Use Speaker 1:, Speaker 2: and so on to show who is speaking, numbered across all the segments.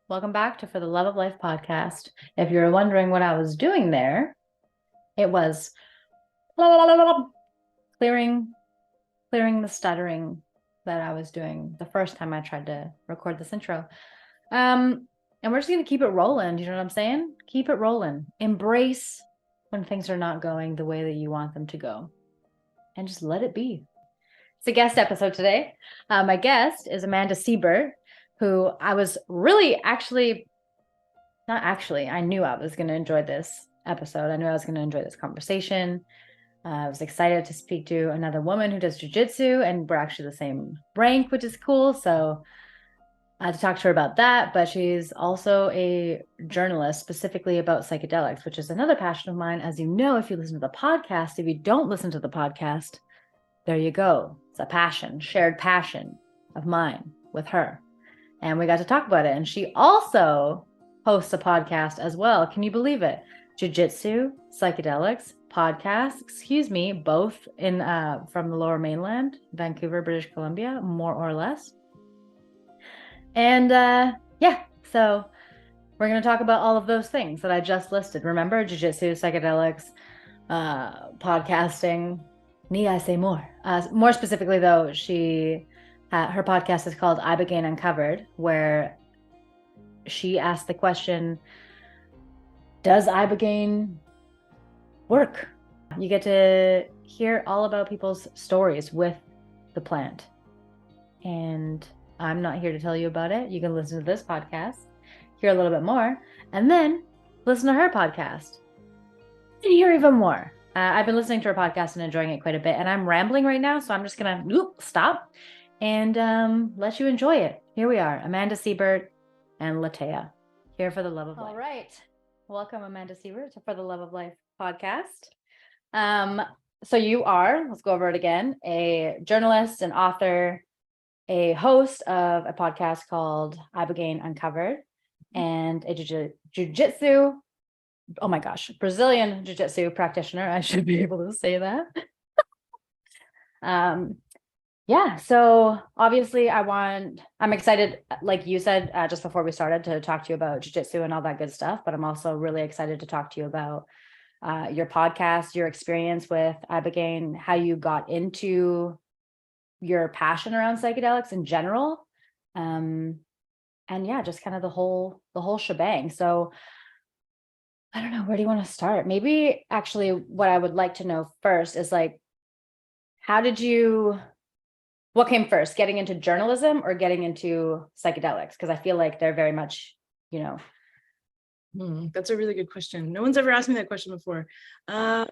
Speaker 1: Welcome back to For the Love of Life podcast. If you're wondering what I was doing there, it was clearing the stuttering that I was doing the first time I tried to record this intro. And we're just going to keep it rolling. You know what I'm saying? Keep it rolling. Embrace when things are not going the way that you want them to go. And just let it be. It's a guest episode today. My guest is Amanda Siebert, who I was really I knew I was going to enjoy this episode. I knew I was going to enjoy this conversation. I was excited to speak to another woman who does jujitsu, and we're actually the same rank, which is cool. So I had to talk to her about that, but she's also a journalist specifically about psychedelics, which is another passion of mine. As you know, if you listen to the podcast, if you don't listen to the podcast, there you go. It's a passion, shared passion of mine with her. And we got to talk about it. And she also hosts a podcast as well. Can you believe it? Jiu-Jitsu, Psychedelics, podcast, both in from the Lower Mainland, Vancouver, British Columbia, more or less. And so we're going to talk about all of those things that I just listed. Remember, Jiu-Jitsu, Psychedelics, podcasting. Need I say more? More specifically, though, her podcast is called Ibogaine Uncovered, where she asked the question, does Ibogaine work? You get to hear all about people's stories with the plant. And I'm not here to tell you about it. You can listen to this podcast, hear a little bit more, and then listen to her podcast and hear even more. I've been listening to her podcast and enjoying it quite a bit, and I'm rambling right now, so I'm just going to stop and let you enjoy it. Here we are, Amanda Siebert and Latea, here for the Love of Life. All right. Welcome, Amanda Siebert, to For the Love of Life podcast. So you are, let's go over it again, a journalist, an author, a host of a podcast called Ibogaine Uncovered, and a jiu-jitsu, oh my gosh, Brazilian jiu-jitsu practitioner. I should be able to say that. So obviously I'm excited, like you said, just before we started, to talk to you about jiu-jitsu and all that good stuff, but I'm also really excited to talk to you about your podcast, your experience with Ibogaine, how you got into your passion around psychedelics in general. Just kind of the whole shebang. So I don't know, where do you want to start? Maybe actually what I would like to know first is like, what came first, getting into journalism or getting into psychedelics? Because I feel like they're very much,
Speaker 2: That's a really good question. No one's ever asked me that question before. I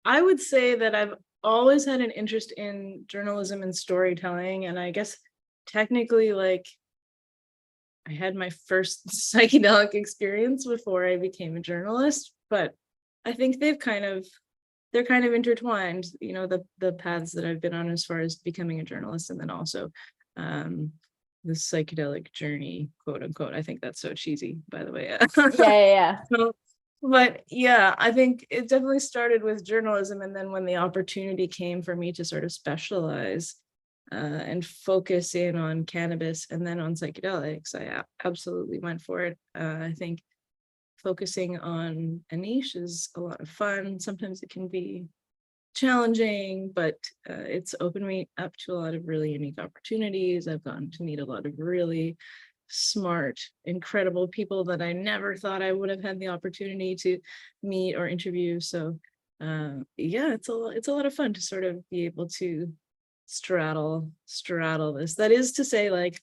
Speaker 2: would say that I've always had an interest in journalism and storytelling. And I guess technically, like, I had my first psychedelic experience before I became a journalist, but I think they're kind of intertwined, the paths that I've been on as far as becoming a journalist, and then also the psychedelic journey, quote unquote. I think that's so cheesy, by the way.
Speaker 1: Yeah.
Speaker 2: But yeah, I think it definitely started with journalism, and then when the opportunity came for me to sort of specialize and focus in on cannabis and then on psychedelics, I absolutely went for it. I think focusing on a niche is a lot of fun. Sometimes it can be challenging, but it's opened me up to a lot of really unique opportunities. I've gotten to meet a lot of really smart, incredible people that I never thought I would have had the opportunity to meet or interview. So it's a lot of fun to sort of be able to straddle this. That is to say, like,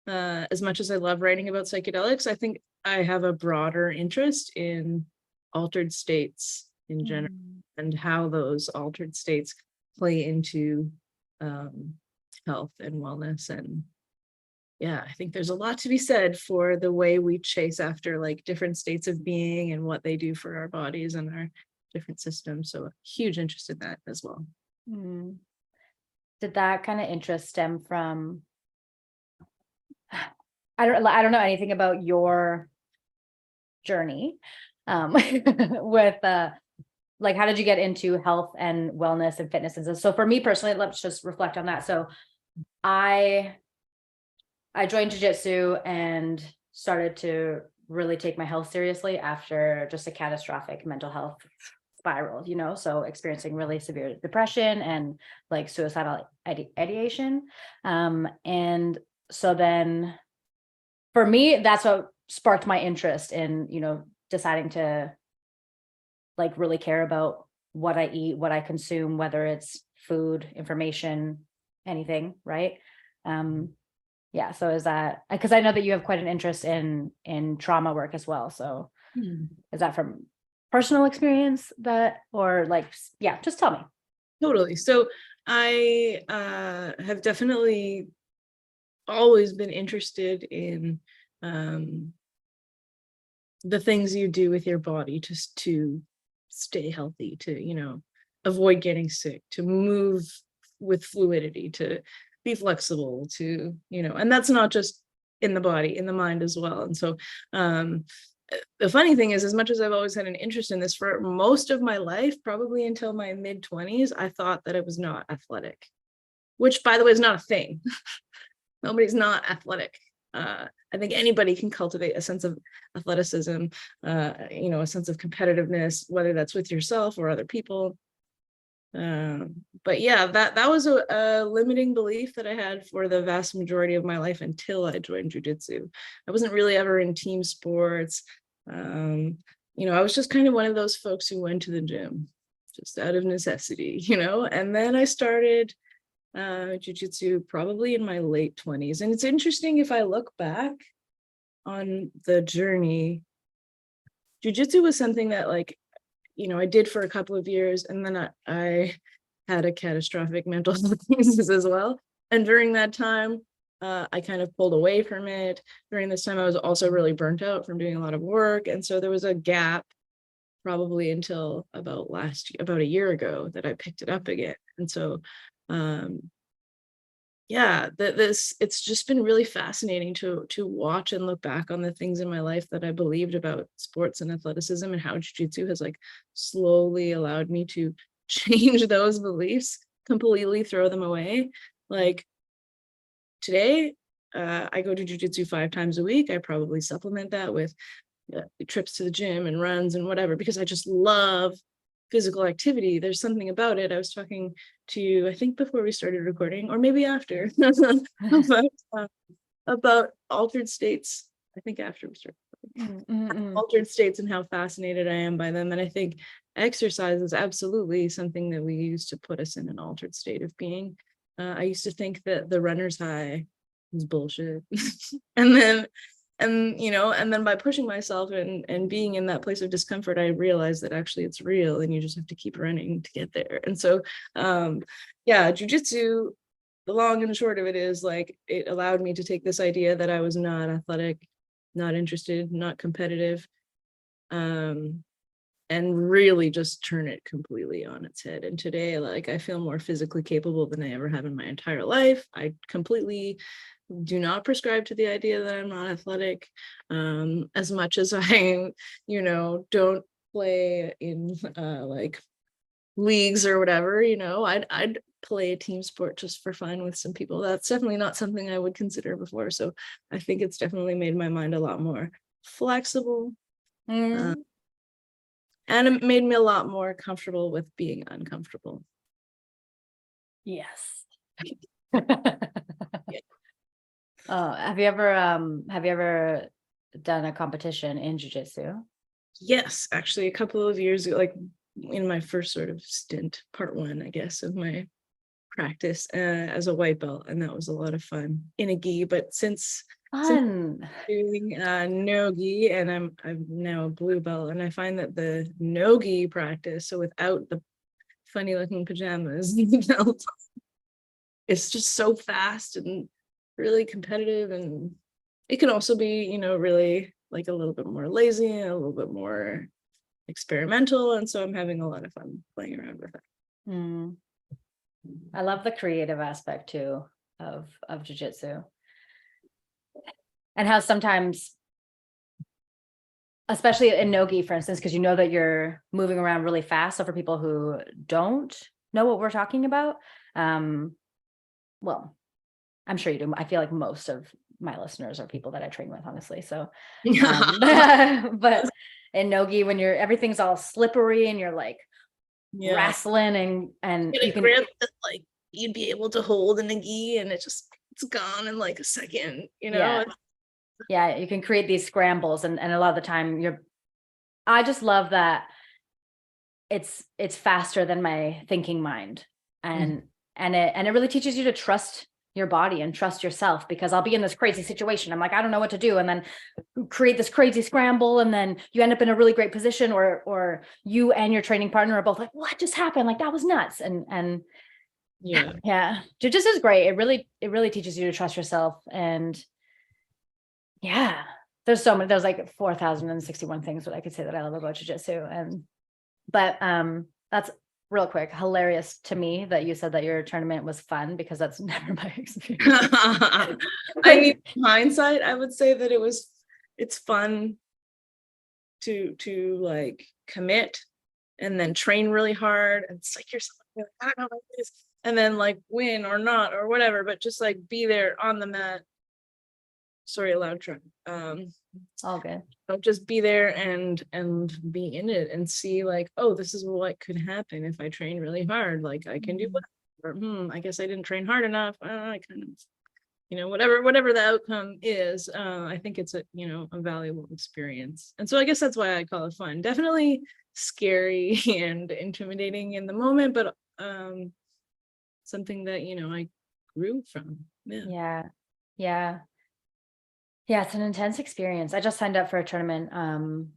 Speaker 2: as much as I love writing about psychedelics, I think I have a broader interest in altered states in general, and how those altered states play into health and wellness. And I think there's a lot to be said for the way we chase after like different states of being and what they do for our bodies and our different systems. So a huge interest in that as well.
Speaker 1: Did that kind of interest stem from, I don't know anything about your journey with like, how did you get into health and wellness and fitness? And so for me personally, let's just reflect on that. So I joined jiu-jitsu and started to really take my health seriously after just a catastrophic mental health spiral, so experiencing really severe depression and like suicidal ideation. And so then for me, that's what sparked my interest in, deciding to like really care about what I eat, what I consume, whether it's food, information, anything, right? Yeah, so is that, because I know that you have quite an interest in trauma work as well, so is that from personal experience that, or like, yeah, just tell me.
Speaker 2: Totally. So I have definitely always been interested in the things you do with your body just to stay healthy, to avoid getting sick, to move with fluidity, to be flexible, and that's not just in the body, in the mind as well. And so the funny thing is, as much as I've always had an interest in this, for most of my life, probably until my mid-20s, I thought that I was not athletic, which, by the way, is not a thing. Nobody's not athletic. I think anybody can cultivate a sense of athleticism, a sense of competitiveness, whether that's with yourself or other people. But yeah, that was a limiting belief that I had for the vast majority of my life until I joined jiu-jitsu. I wasn't really ever in team sports. I was just kind of one of those folks who went to the gym just out of necessity, and then I started jiu-jitsu probably in my late 20s. And it's interesting, if I look back on the journey, jiu-jitsu was something that I did for a couple of years, and then I had a catastrophic mental health crisis as well. And during that time, I kind of pulled away from it. During this time, I was also really burnt out from doing a lot of work. And so there was a gap probably until about a year ago that I picked it up again. And so yeah, it's just been really fascinating to watch and look back on the things in my life that I believed about sports and athleticism, and how jiu-jitsu has slowly allowed me to change those beliefs, completely throw them away. Like today, I go to jiu-jitsu 5 times a week. I probably supplement that with trips to the gym and runs and whatever, because I just love physical activity. There's something about it. I was talking to you, I think before we started recording, or maybe after, about altered states. I think after we started altered states, and how fascinated I am by them. And I think exercise is absolutely something that we use to put us in an altered state of being. I used to think that the runner's high was bullshit. And then by pushing myself and being in that place of discomfort, I realized that actually it's real, and you just have to keep running to get there. And so yeah, jiu-jitsu, the long and short of it is, it allowed me to take this idea that I was not athletic, not interested, not competitive, and really just turn it completely on its head. And today, I feel more physically capable than I ever have in my entire life. I completely do not prescribe to the idea that I'm not athletic, as much as I, don't play in leagues or whatever. I'd play a team sport just for fun with some people. That's definitely not something I would consider before. So I think it's definitely made my mind a lot more flexible, and it made me a lot more comfortable with being uncomfortable.
Speaker 1: Yes. Have you ever done a competition in jiu-jitsu?
Speaker 2: Yes, actually, a couple of years ago, in my first sort of stint, part 1, I guess, of my practice as a white belt, and that was a lot of fun in a gi. But since doing no gi, and I'm now a blue belt, and I find that the no gi practice, so without the funny looking pajamas, it's just so fast and really competitive, and it can also be, really a little bit more lazy and a little bit more experimental. And so I'm having a lot of fun playing around with it.
Speaker 1: I love the creative aspect too of jiu-jitsu, and how sometimes, especially in no-gi, for instance, because that you're moving around really fast. So for people who don't know what we're talking about, well, I'm sure you do. I feel like most of my listeners are people that I train with, honestly. So, but in Nogi, when everything's all slippery and you're like wrestling and
Speaker 2: you can grip that like you'd be able to hold in a gi, and it's gone in like a second, you know?
Speaker 1: Yeah, you can create these scrambles, and a lot of the time I just love that it's faster than my thinking mind, and it really teaches you to trust your body and trust yourself, because I'll be in this crazy situation. I'm like, I don't know what to do. And then create this crazy scramble. And then you end up in a really great position, or you and your training partner are both like, what just happened? Like, that was nuts. And yeah. Jiu-jitsu is great. It really teaches you to trust yourself. And yeah, there's like 4,061 things that I could say that I love about jiu-jitsu. But that's real quick, hilarious to me that you said that your tournament was fun, because that's never my experience.
Speaker 2: I mean, in hindsight, I would say that it's fun to like commit and then train really hard and psych yourself like, I don't know about this, and then like win or not or whatever, but just like be there on the mat. Sorry, loud truck.
Speaker 1: All good.
Speaker 2: Don't just be there and be in it and see like, oh, this is what could happen if I train really hard. Like I can do what, or I guess I didn't train hard enough. I kind of, you know, whatever the outcome is. I think it's a valuable experience, and so I guess that's why I call it fun. Definitely scary and intimidating in the moment, but something that I grew from.
Speaker 1: Yeah, it's an intense experience. I just signed up for a tournament on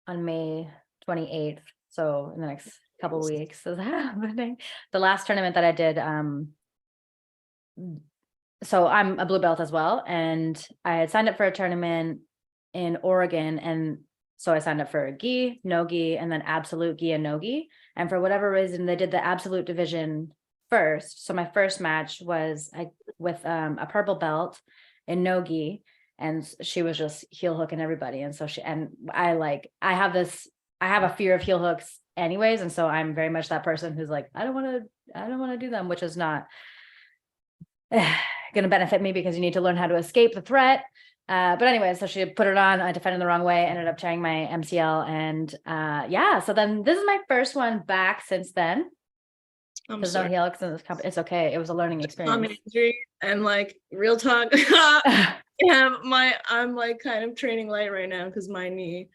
Speaker 1: May 28th. So in the next couple of weeks is happening. The last tournament that I did, so I'm a blue belt as well. And I had signed up for a tournament in Oregon. And so I signed up for gi, no gi, and then absolute gi and no gi. And for whatever reason, they did the absolute division first. So my first match was with a purple belt in no gi. And she was just heel hooking everybody. And so I have a fear of heel hooks anyways. And so I'm very much that person who's like, I don't want to do them, which is not going to benefit me, because you need to learn how to escape the threat. But anyway, so she put it on. I defended the wrong way, ended up tearing my MCL. And so then this is my first one back since then. There's no heel hooks in this company. It's okay. It was a learning experience.
Speaker 2: And like real talk. I'm like kind of training light right now because my knee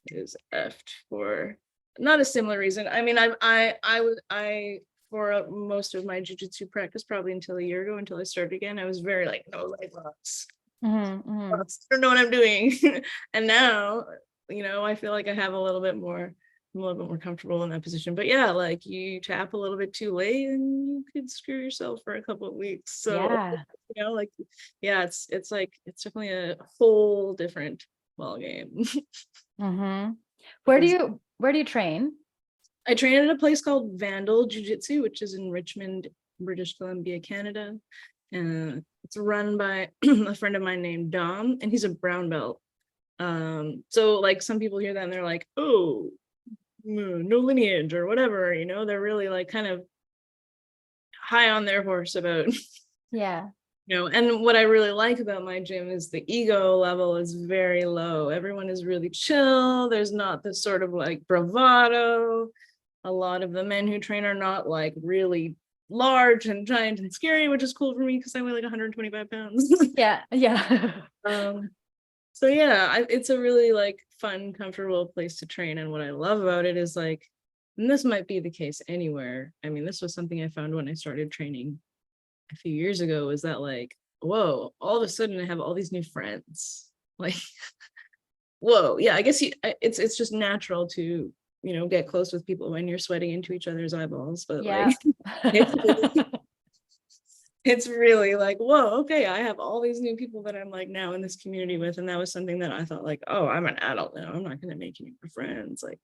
Speaker 2: is effed for not a similar reason. I mean, I for most of my jiu-jitsu practice, probably until a year ago, until I started again, I was very like, no leg locks. I don't know what I'm doing. And now, I feel like I have I'm a little bit more comfortable in that position. But yeah, like you tap a little bit too late and you could screw yourself for a couple of weeks. So it's like it's definitely a whole different ball game.
Speaker 1: Where do you train?
Speaker 2: I train at a place called Vandal Jiu-Jitsu, which is in Richmond, British Columbia, Canada. It's run by a friend of mine named Dom, and he's a brown belt. So like some people hear that and they're like, oh, no lineage or whatever, they're really like kind of high on their horse about and what I really like about my gym is the ego level is very low. Everyone is really chill. There's not this sort of like bravado. A lot of the men who train are not like really large and giant and scary, which is cool for me because I weigh like 125 pounds. So yeah, it's a really like fun, comfortable place to train. And what I love about it is like, and this might be the case anywhere. I mean, this was something I found when I started training a few years ago, is that like, whoa, all of a sudden I have all these new friends. Like, whoa, yeah, I guess it's just natural to, get close with people when you're sweating into each other's eyeballs. But like, it's really like, whoa, okay, I have all these new people that I'm like now in this community with. And that was something that I thought like, oh, I'm an adult now. I'm not going to make any more friends. Like,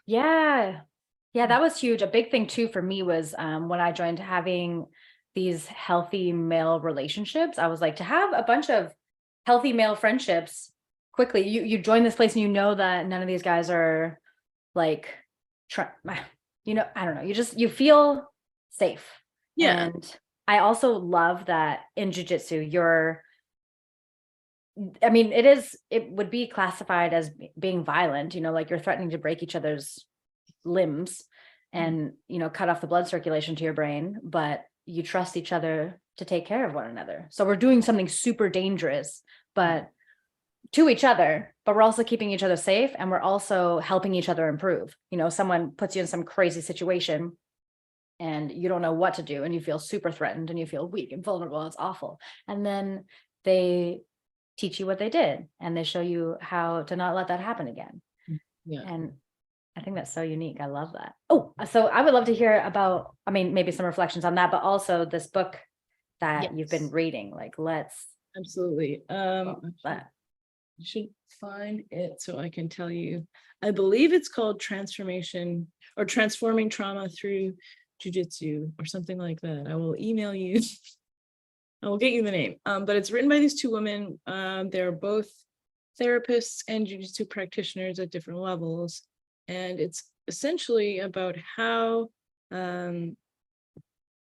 Speaker 1: Yeah, that was huge. A big thing too for me was when I joined having these healthy male relationships. I was like, to have a bunch of healthy male friendships quickly, you join this place and that none of these guys are like, I don't know, you feel safe. And I also love that in jujitsu, it would be classified as being violent, like you're threatening to break each other's limbs and, cut off the blood circulation to your brain, but you trust each other to take care of one another. So we're doing something super dangerous, but to each other, but we're also keeping each other safe, and we're also helping each other improve. Someone puts you in some crazy situation and you don't know what to do, and you feel super threatened and you feel weak and vulnerable. It's awful. And then they teach you what they did, and they show you how to not let that happen again.
Speaker 2: Yeah.
Speaker 1: And I think that's so unique. I love that. Oh, so I would love to hear about, maybe some reflections on that, but also this book that you've been reading. Like, let's
Speaker 2: absolutely.
Speaker 1: that.
Speaker 2: I should find it so I can tell you. I believe it's called Transformation or Transforming Trauma Through Jiu-Jitsu or something like that. I will email you. I will get you the name. But it's written by these two women. They're both therapists and jiu-jitsu practitioners at different levels. And it's essentially about how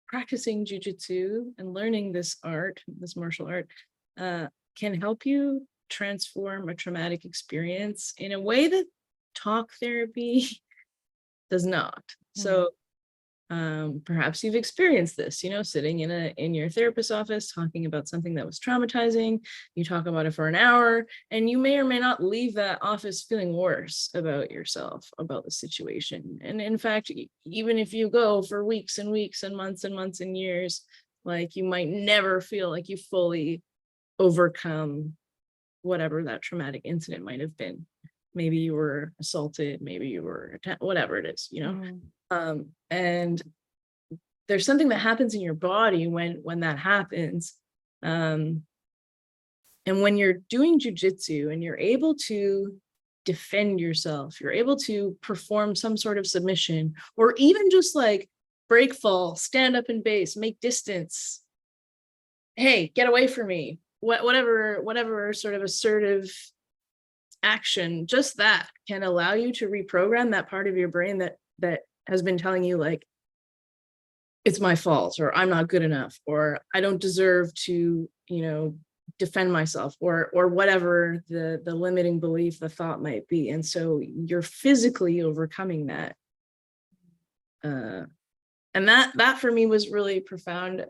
Speaker 2: practicing jiu-jitsu and learning this art, this martial art, can help you transform a traumatic experience in a way that talk therapy does not. So perhaps you've experienced this, sitting in your therapist's office talking about something that was traumatizing. You talk about it for an hour, and you may or may not leave that office feeling worse about yourself, about the situation. And in fact, even if you go for weeks and weeks and months and years, like, you might never feel like you fully overcome whatever that traumatic incident might have been. Maybe you were assaulted, maybe you were whatever it is, and there's something that happens in your body when that happens. And when you're doing jujitsu and you're able to defend yourself, you're able to perform some sort of submission, or even just like break fall, stand up in base, make distance. Hey, get away from me. Whatever sort of assertive action, just that can allow you to reprogram that part of your brain that has been telling you, like, it's my fault, or I'm not good enough, or I don't deserve to, defend myself, or whatever the limiting belief, the thought might be. And so you're physically overcoming that. And that for me was really profound.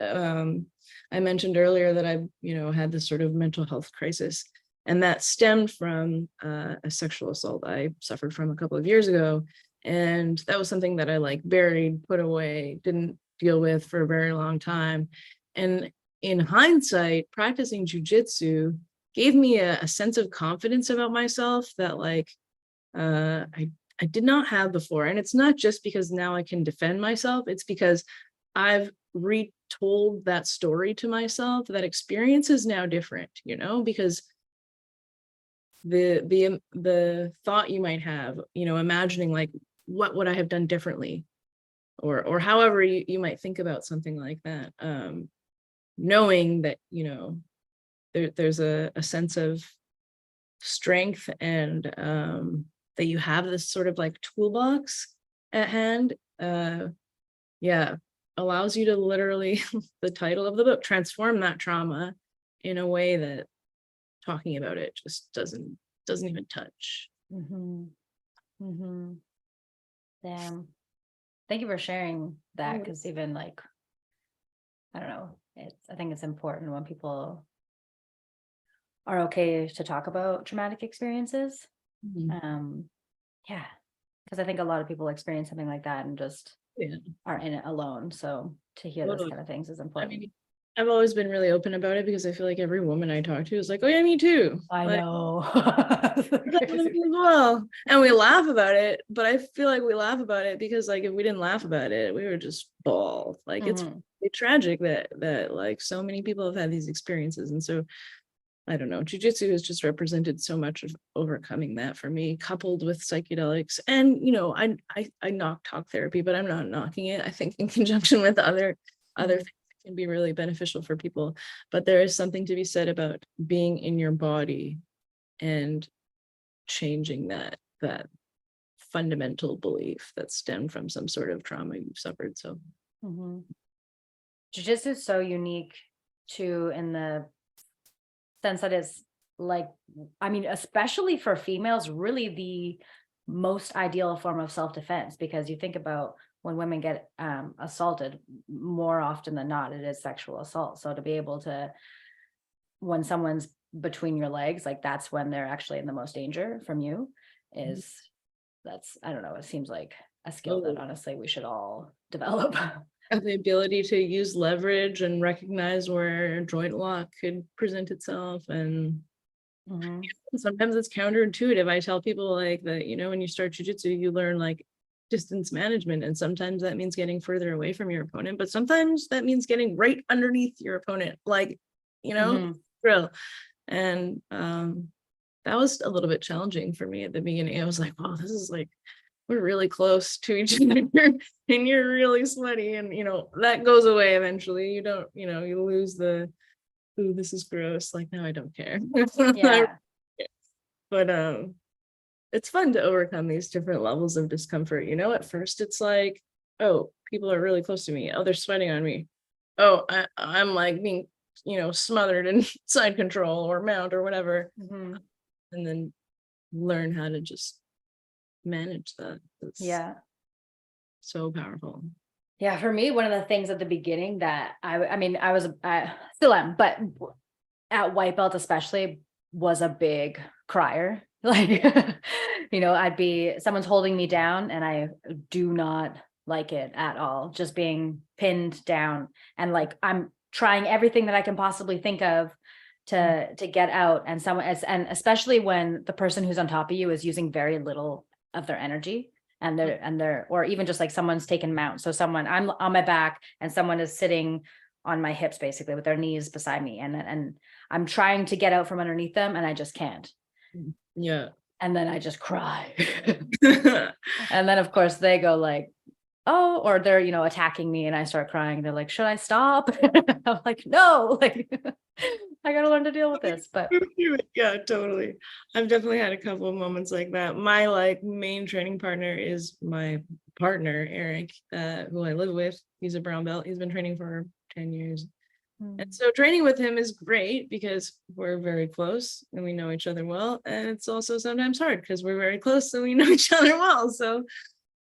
Speaker 2: I mentioned earlier that I, had this sort of mental health crisis, and that stemmed from a sexual assault I suffered from a couple of years ago. And that was something that I buried, put away, didn't deal with for a very long time. And in hindsight, practicing jujitsu gave me a sense of confidence about myself that I did not have before. And it's not just because now I can defend myself. It's because I've retold that story to myself. That experience is now different, because the thought you might have, imagining like, what would I have done differently? Or however you might think about something like that. Knowing that, there's a sense of strength, and that you have this sort of like toolbox at hand, allows you to literally, the title of the book, transform that trauma in a way that talking about it just doesn't even touch.
Speaker 1: Damn. Thank you for sharing that, because even like, I don't know, I think it's important when people are okay to talk about traumatic experiences. Because I think a lot of people experience something like that and just are in it alone. So to hear those kind of things is important.
Speaker 2: I've always been really open about it, because I feel like every woman I talk to is like, oh yeah, me too.
Speaker 1: I know.
Speaker 2: Well, and we laugh about it, but I feel like we laugh about it because, like, if we didn't laugh about it, we were just bald. Like, it's really tragic that like so many people have had these experiences. And so I don't know, jiu-jitsu has just represented so much of overcoming that for me, coupled with psychedelics. And I knock talk therapy, but I'm not knocking it. I think in conjunction with other things, can be really beneficial for people. But there is something to be said about being in your body and changing that fundamental belief that stemmed from some sort of trauma you've suffered. So
Speaker 1: Jiu-jitsu is so unique too, in the sense that it's like, I mean, especially for females, really the most ideal form of self-defense, because you think about when women get assaulted, more often than not, it is sexual assault. So to be able to, when someone's between your legs, like that's when they're actually in the most danger from you, is that's, I don't know, it seems like a skill that honestly we should all develop.
Speaker 2: Have the ability to use leverage and recognize where a joint lock could present itself. And sometimes it's counterintuitive. I tell people like that, you know, when you start jujitsu, you learn like distance management. And sometimes that means getting further away from your opponent, but sometimes that means getting right underneath your opponent, like, you know, drill. And that was a little bit challenging for me at the beginning. I was like, wow, this is like, we're really close to each other and you're really sweaty, and you know that goes away eventually. You don't, you know, you lose the, ooh, this is gross, like now I don't care.
Speaker 1: Yeah.
Speaker 2: But it's fun to overcome these different levels of discomfort, you know. At first it's like, oh, people are really close to me, oh, they're sweating on me, oh, I'm like being, you know, smothered in side control or mount or whatever. And then learn how to just manage that. It's so powerful.
Speaker 1: Yeah, for me, one of the things at the beginning that I mean, I still am, but at white belt especially, was a big crier. Like, you know, someone's holding me down and I do not like it at all, just being pinned down. And like, I'm trying everything that I can possibly think of to get out. And and especially when the person who's on top of you is using very little of their energy, and they're or even just like someone's taken mount. So I'm on my back and someone is sitting on my hips basically with their knees beside me, and I'm trying to get out from underneath them and I just can't.
Speaker 2: Yeah.
Speaker 1: And then I just cry. And then of course they go like, oh, or they're, you know, attacking me and I start crying. They're like, should I stop? I'm like, no, like I gotta learn to deal with this. But
Speaker 2: yeah, totally. I've definitely had a couple of moments like that. My like main training partner is my partner, Eric, who I live with. He's a brown belt. He's been training for 10 years. And so training with him is great because we're very close and we know each other well. And it's also sometimes hard because we're very close and we know each other well. So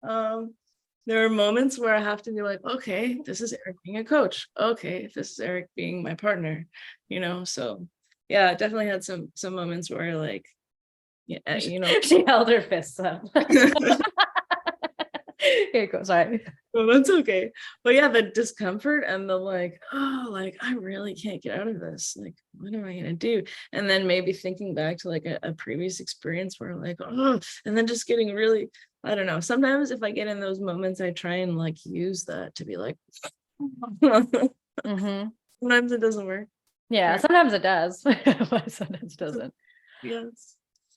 Speaker 2: there are moments where I have to be like, okay, this is Eric being a coach. Okay, this is Eric being my partner, you know? So yeah, I definitely had some moments where like, yeah, you know.
Speaker 1: She held her fists up. Here you go, sorry.
Speaker 2: Well, that's okay. But yeah, the discomfort and the like, oh, like I really can't get out of this. Like, what am I gonna do? And then maybe thinking back to like a previous experience where like, oh, and then just getting really, I don't know. Sometimes if I get in those moments, I try and like use that to be like, sometimes it doesn't work.
Speaker 1: Yeah, sometimes it does, but sometimes it doesn't.
Speaker 2: Yes.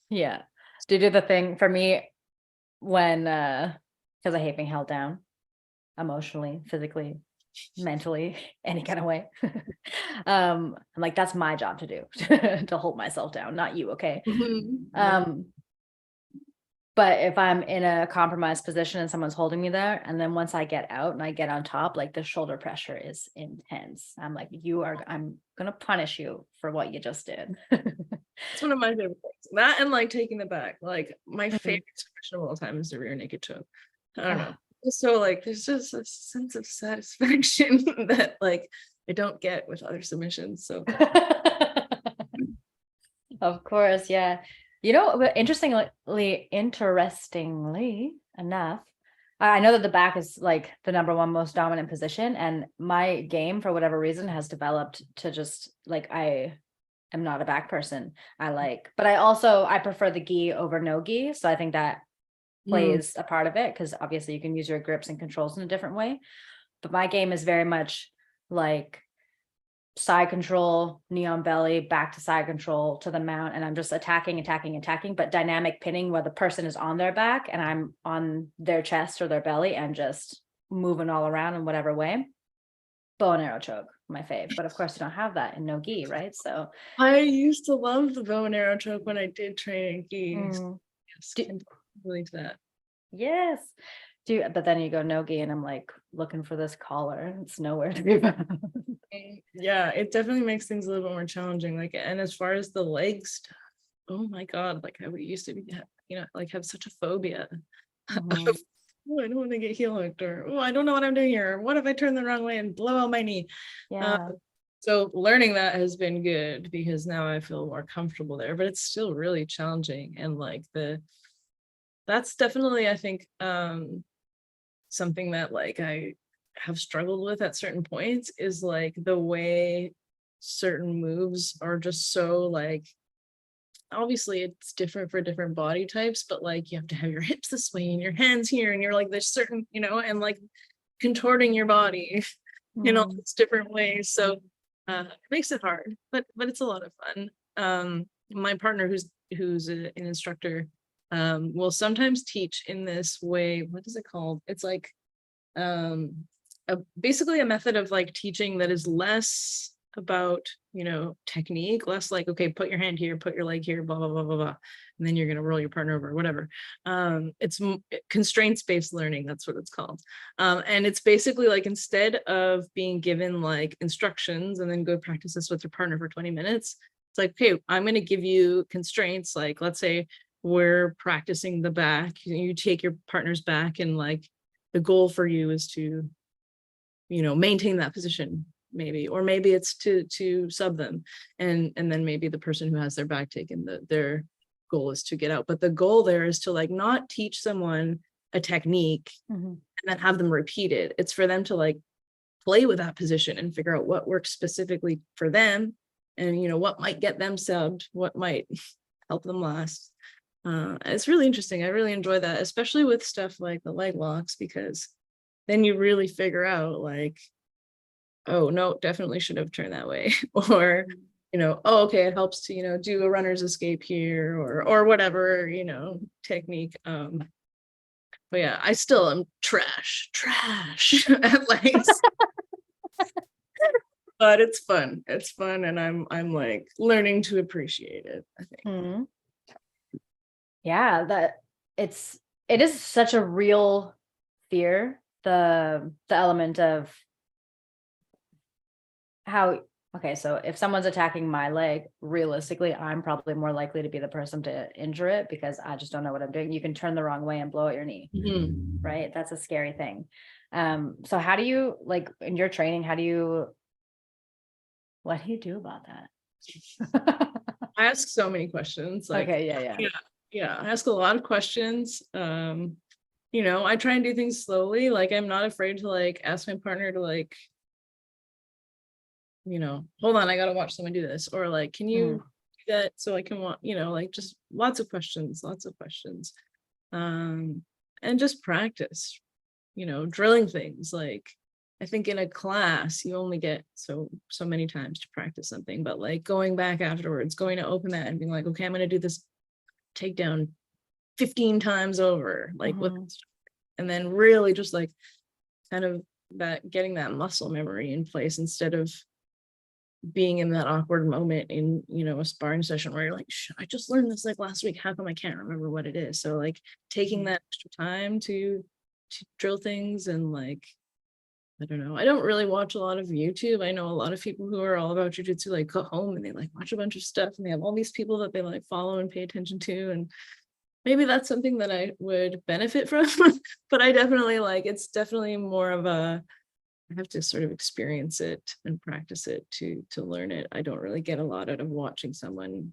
Speaker 1: Yeah. Do you do the thing for me when because I hate being held down emotionally, physically, mentally, any kind of way. I'm like, that's my job to do, to hold myself down, not you, okay? But if I'm in a compromised position and someone's holding me there, and then once I get out and I get on top, like the shoulder pressure is intense. I'm like, I'm gonna punish you for what you just did.
Speaker 2: It's one of my favorite things. That and like taking the back. Like my favorite expression of all time is the rear naked choke. I don't know. So like there's just a sense of satisfaction that like I don't get with other submissions. So
Speaker 1: of course, yeah. You know, but interestingly enough, I know that the back is like the number one most dominant position, and my game for whatever reason has developed to just like, I am not a back person. But I prefer the gi over no gi. So I think that plays a part of it, because obviously you can use your grips and controls in a different way. But my game is very much like side control, knee on belly, back to side control to the mount, and I'm just attacking, but dynamic pinning where the person is on their back and I'm on their chest or their belly and just moving all around in whatever way. Bow and arrow choke, my fave. But of course you don't have that in no gi, right? So
Speaker 2: I used to love the bow and arrow choke when I did train in gi. Yes, I can believe that.
Speaker 1: Yes. But then you go no-gi and I'm like looking for this collar. It's nowhere to be found.
Speaker 2: Yeah, it definitely makes things a little bit more challenging. Like, and as far as the leg stuff, oh my God, like I used to be, like have such a phobia of,
Speaker 1: Mhm.
Speaker 2: oh, I don't want to get heel hooked, or oh, I don't know what I'm doing here. What if I turn the wrong way and blow out my knee?
Speaker 1: Yeah.
Speaker 2: So learning that has been good because now I feel more comfortable there, but it's still really challenging. And like that's definitely, I think, something that like I have struggled with at certain points is like the way certain moves are just so like, obviously it's different for different body types, but like you have to have your hips this way and your hands here, and you're like there's certain, and like contorting your body in all
Speaker 1: Mm.
Speaker 2: these different ways. So it makes it hard, but it's a lot of fun. My partner an instructor will sometimes teach in this way. What is it called? It's like basically a method of like teaching that is less about technique, less like, okay, put your hand here, put your leg here, blah blah blah blah blah, and then you're going to roll your partner over, whatever. It's constraints based learning, that's what it's called. And it's basically like, instead of being given like instructions and then go practice this with your partner for 20 minutes, it's like, okay, I'm going to give you constraints. Like, let's say we're practicing the back, you take your partner's back, and like the goal for you is to maintain that position, maybe, or maybe it's to sub them, and then maybe the person who has their back taken, their goal is to get out. But the goal there is to like not teach someone a technique and then have them repeat it. It's for them to like play with that position and figure out what works specifically for them, and what might get them subbed, what might help them last. It's really interesting. I really enjoy that, especially with stuff like the leg locks, because then you really figure out like, oh no, definitely should have turned that way. Or, oh, okay, it helps to, do a runner's escape here, or whatever, technique. But yeah, I still am trash at legs. But it's fun. It's fun, and I'm like learning to appreciate it, I think.
Speaker 1: Mhm. Yeah, it is such a real fear, the element of how, okay, so if someone's attacking my leg, realistically, I'm probably more likely to be the person to injure it because I just don't know what I'm doing. You can turn the wrong way and blow out your knee, right? That's a scary thing. So how do you, like, in your training, what do you do about that?
Speaker 2: I ask so many questions. Like,
Speaker 1: Okay, yeah.
Speaker 2: yeah, I ask a lot of questions. I try and do things slowly. Like, I'm not afraid to like ask my partner to like, hold on, I gotta watch someone do this, or like, can you do that so I can want, like just lots of questions. And just practice, drilling things. Like, I think in a class you only get so many times to practice something, but like going back afterwards, going to open that and being like, okay, I'm going to do this takedown 15 times over, like with, and then really just like kind of that, getting that muscle memory in place, instead of being in that awkward moment in a sparring session where you're like, I just learned this like last week, how come I can't remember what it is? So like taking that extra time to drill things. And like, I don't know, I don't really watch a lot of YouTube. I know a lot of people who are all about jujitsu like go home and they like watch a bunch of stuff, and they have all these people that they like follow and pay attention to, and maybe that's something that I would benefit from. But I definitely like, it's definitely more of a, I have to sort of experience it and practice it to learn it. I don't really get a lot out of watching someone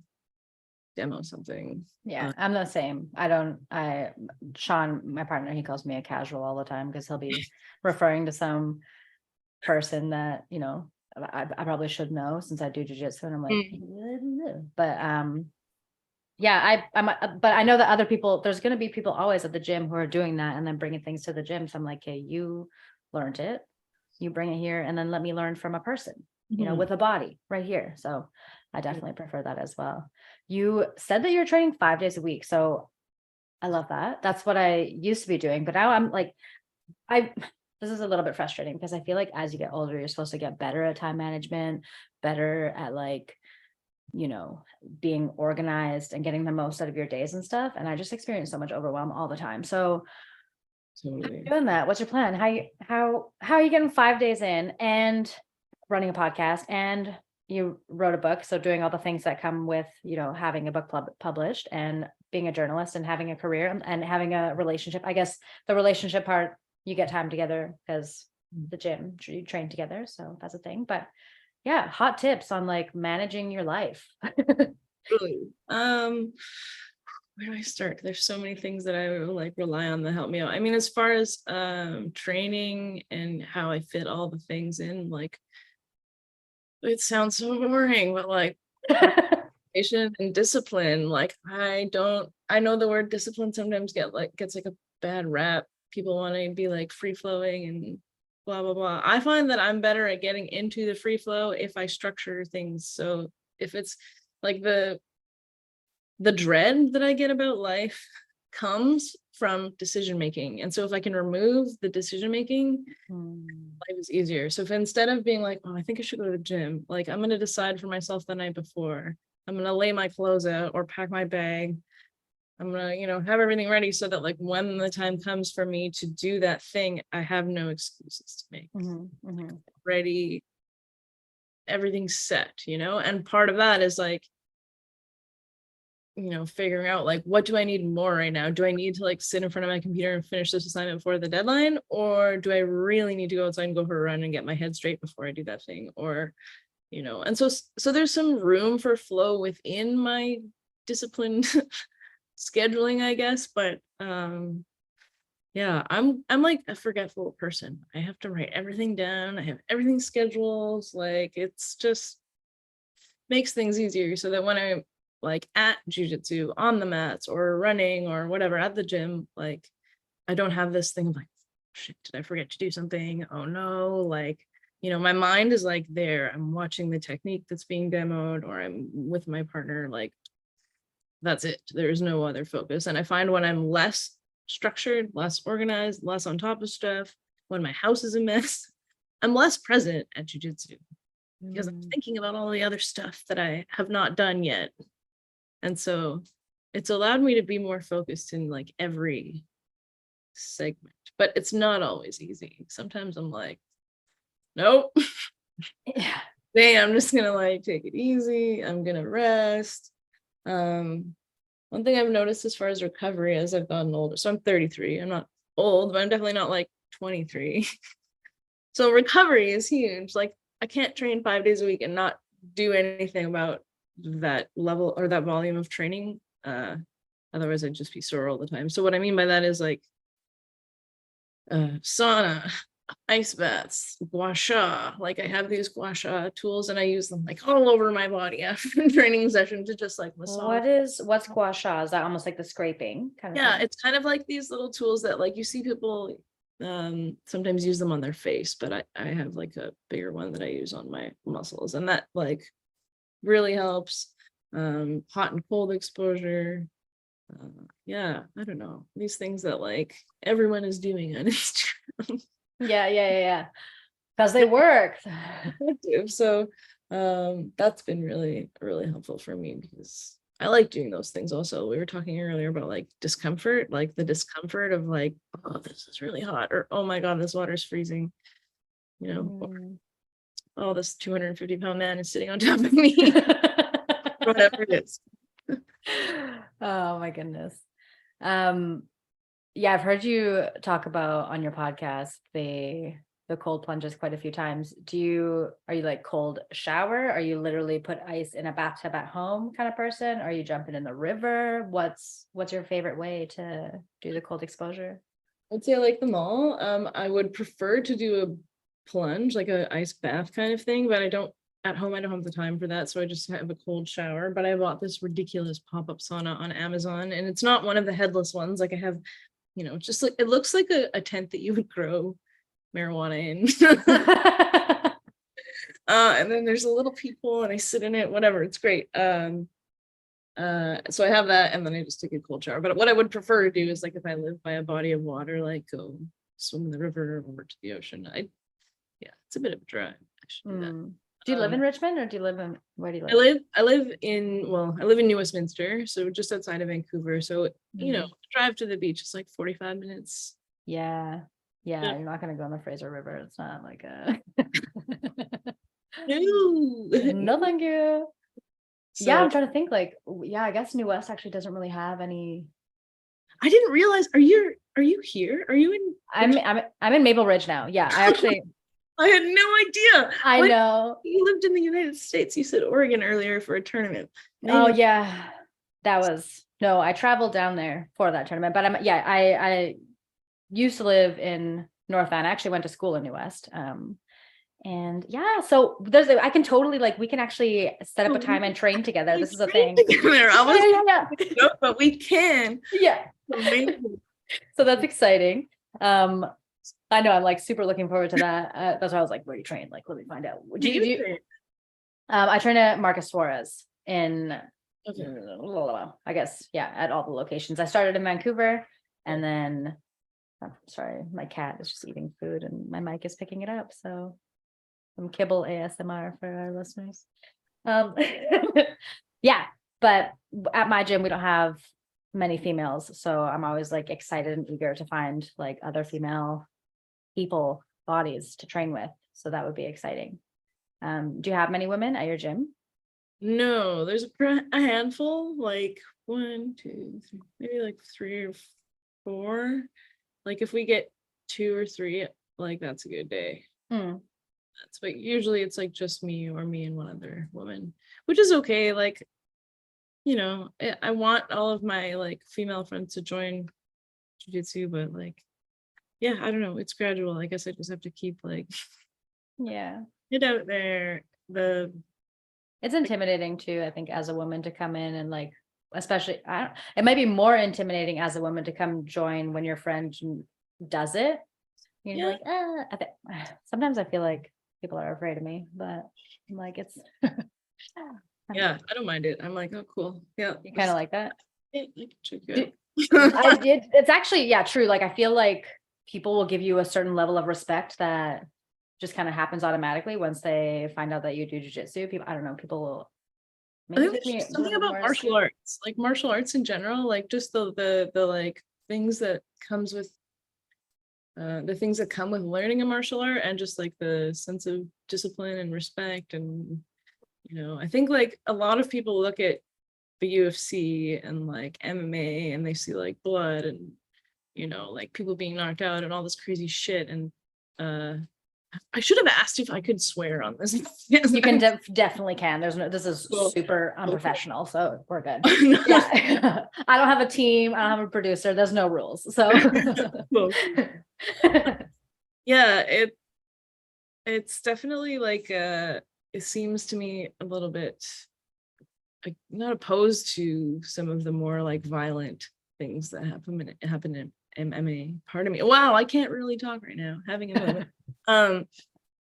Speaker 2: demo something.
Speaker 1: Yeah, I'm the same. Sean, my partner, he calls me a casual all the time because he'll be referring to some person that, I probably should know since I do jujitsu, and I'm like, but yeah, but I know that other people, there's going to be people always at the gym who are doing that and then bringing things to the gym. So I'm like, hey, you learned it, you bring it here, and then let me learn from a person, with a body right here. So I definitely prefer that as well. You said that you're training 5 days a week. So I love that. That's what I used to be doing. But now I'm like, this is a little bit frustrating because I feel like as you get older, you're supposed to get better at time management, better at like, being organized and getting the most out of your days and stuff. And I just experience so much overwhelm all the time. So
Speaker 2: Totally.
Speaker 1: Doing that. What's your plan? How are you getting 5 days in and running a podcast, and you wrote a book, so doing all the things that come with, having a book published and being a journalist and having a career and having a relationship. I guess the relationship part, you get time together because the gym, you train together, so that's a thing. But yeah, hot tips on like managing your life.
Speaker 2: Really. Where do I start? There's so many things that I like rely on that help me out. I mean, as far as training and how I fit all the things in, like, it sounds so boring, but like patient and discipline, like I know the word discipline sometimes gets like a bad rap. People want to be like free flowing and blah blah blah. I find that I'm better at getting into the free flow if I structure things. So if it's like the dread that I get about life comes from decision making. And so if I can remove the decision making, life is easier. So if instead of being like, oh, I think I should go to the gym, like I'm going to decide for myself the night before, I'm going to lay my clothes out or pack my bag. I'm going to, have everything ready so that like when the time comes for me to do that thing, I have no excuses to make. Ready, everything's set, and part of that is like, figuring out like, what do I need more right now? Do I need to like sit in front of my computer and finish this assignment before the deadline? Or do I really need to go outside and go for a run and get my head straight before I do that thing? Or, and so there's some room for flow within my disciplined scheduling, I guess. But yeah, I'm like a forgetful person. I have to write everything down. I have everything scheduled. Like it's just makes things easier so that when I'm like at jujitsu on the mats or running or whatever at the gym, like I don't have this thing of like, shit, did I forget to do something? Oh no, like, my mind is like there. I'm watching the technique that's being demoed or I'm with my partner, like that's it. There's no other focus. And I find when I'm less structured, less organized, less on top of stuff, when my house is a mess, I'm less present at jujitsu because I'm thinking about all the other stuff that I have not done yet. And so it's allowed me to be more focused in like every segment, but it's not always easy. Sometimes I'm like, nope.
Speaker 1: Yeah.
Speaker 2: Today I'm just gonna like take it easy. I'm gonna rest. One thing I've noticed as far as recovery as I've gotten older, so I'm 33. I'm not old, but I'm definitely not like 23. So recovery is huge. Like I can't train 5 days a week and not do anything about that level or that volume of training. Otherwise I'd just be sore all the time. So what I mean by that is like sauna, ice baths, gua sha. Like I have these gua sha tools and I use them like all over my body after a training session to just like massage.
Speaker 1: What's gua sha? Is that almost like the scraping kind of
Speaker 2: Yeah,
Speaker 1: thing?
Speaker 2: it's kind of like these little tools that like you see people sometimes use them on their face, but I have like a bigger one that I use on my muscles, and that like really helps. Hot and cold exposure. Yeah, I don't know, these things that like everyone is doing on Instagram.
Speaker 1: Yeah. Because they work.
Speaker 2: So that's been really helpful for me because I like doing those things. Also, we were talking earlier about like discomfort, like the discomfort of like, oh, this is really hot, or oh my god, this water's freezing, or, oh, this 250-pound man is sitting on top of me. Whatever it is.
Speaker 1: Oh my goodness. Yeah, I've heard you talk about on your podcast the cold plunges quite a few times. Are you like cold shower? Are you literally put ice in a bathtub at home kind of person? Are you jumping in the river? What's your favorite way to do the cold exposure?
Speaker 2: I'd say I like them all. I would prefer to do a plunge, like a ice bath kind of thing, but at home I don't have the time for that, so I just have a cold shower. But I bought this ridiculous pop-up sauna on Amazon, and it's not one of the headless ones. Like I have, just like it looks like a tent that you would grow marijuana in. And then there's a little peephole and I sit in it, whatever, it's great. So I have that, and then I just take a cold shower. But what I would prefer to do is like if I live by a body of water, like go swim in the river or to the ocean. It's a bit of a drive. I should do that.
Speaker 1: Do you live in Richmond, or where do you live?
Speaker 2: I live in New Westminster, so just outside of Vancouver. So, drive to the beach is like 45 minutes.
Speaker 1: Yeah. Yeah.
Speaker 2: Yeah.
Speaker 1: You're not going to go in the Fraser River. It's not like a.
Speaker 2: No.
Speaker 1: No, thank you. Yeah,
Speaker 2: So
Speaker 1: I'm trying to think like, yeah, I guess New West actually doesn't really have any.
Speaker 2: I didn't realize, are you here? Are you in
Speaker 1: I'm in Maple Ridge now. Yeah, I actually.
Speaker 2: I had no idea.
Speaker 1: I
Speaker 2: What?
Speaker 1: know.
Speaker 2: You lived in the United States. You said Oregon earlier for a tournament.
Speaker 1: Oh yeah, that was no. I traveled down there for that tournament, but I used to live in North Van. I actually went to school in New West. And yeah, so I can totally like we can actually set up a time and train together. This is a thing.
Speaker 2: Together. I was
Speaker 1: Yeah.
Speaker 2: no, but we can.
Speaker 1: Yeah.
Speaker 2: Amazing.
Speaker 1: So that's exciting. I know I'm like super looking forward to that. That's why I was like, where do you train? Like, let me find out. Do you
Speaker 2: train?
Speaker 1: I train at Marcus Suarez in
Speaker 2: Okay.
Speaker 1: I guess, yeah, at all the locations. I started in Vancouver and then sorry, my cat is just eating food and my mic is picking it up. So some kibble ASMR for our listeners. Yeah, but at my gym, we don't have many females. So I'm always like excited and eager to find like other female people, bodies to train with. So that would be exciting. Do you have many women at your gym?
Speaker 2: No, there's a handful, like 1, 2, 3, maybe like 3 or 4. Like if we get 2 or 3, like that's a good day. But usually it's like just me or me and one other woman, which is okay. Like, I want all of my like female friends to join jiu-jitsu, but like, yeah, I don't know. It's gradual. I guess I just have to keep like it out there.
Speaker 1: It's intimidating too, I think, as a woman to come in and like, especially, it might be more intimidating as a woman to come join when your friend does it. You're like, sometimes I feel like people are afraid of me, but I'm like, it's.
Speaker 2: Yeah, I don't mind it. I'm like, oh, cool. Yeah.
Speaker 1: You kind of like that?
Speaker 2: Yeah, I can check you out.
Speaker 1: It's actually, yeah, true. Like, I feel like people will give you a certain level of respect that just kind of happens automatically once they find out that you do jujitsu. People, I don't know, people will.
Speaker 2: I think there's something about martial arts, like martial arts in general, like just the like things that comes with the things that come with learning a martial art, and just like the sense of discipline and respect. And I think like a lot of people look at the UFC and like MMA and they see like blood and like people being knocked out and all this crazy shit. And I should have asked if I could swear on this.
Speaker 1: You can definitely can. This is super unprofessional, so we're good. Yeah. I don't have a team. I don't have a producer. There's no rules. So
Speaker 2: yeah, it's definitely like it seems to me a little bit like not opposed to some of the more like violent things that happen in MMA. Pardon me. Wow, I can't really talk right now. Having a moment.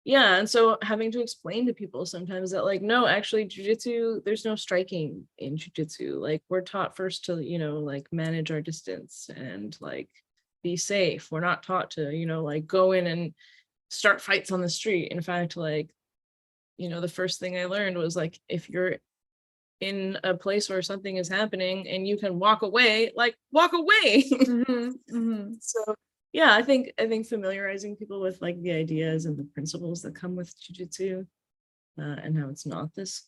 Speaker 2: Yeah, and so having to explain to people sometimes that like, no, actually jiu-jitsu, there's no striking in jiu-jitsu. Like we're taught first to, like manage our distance and like be safe. We're not taught to, like go in and start fights on the street. In fact, like, the first thing I learned was like, if you're in a place where something is happening and you can walk away, like walk away. So yeah, I think familiarizing people with like the ideas and the principles that come with jiu-jitsu and how it's not this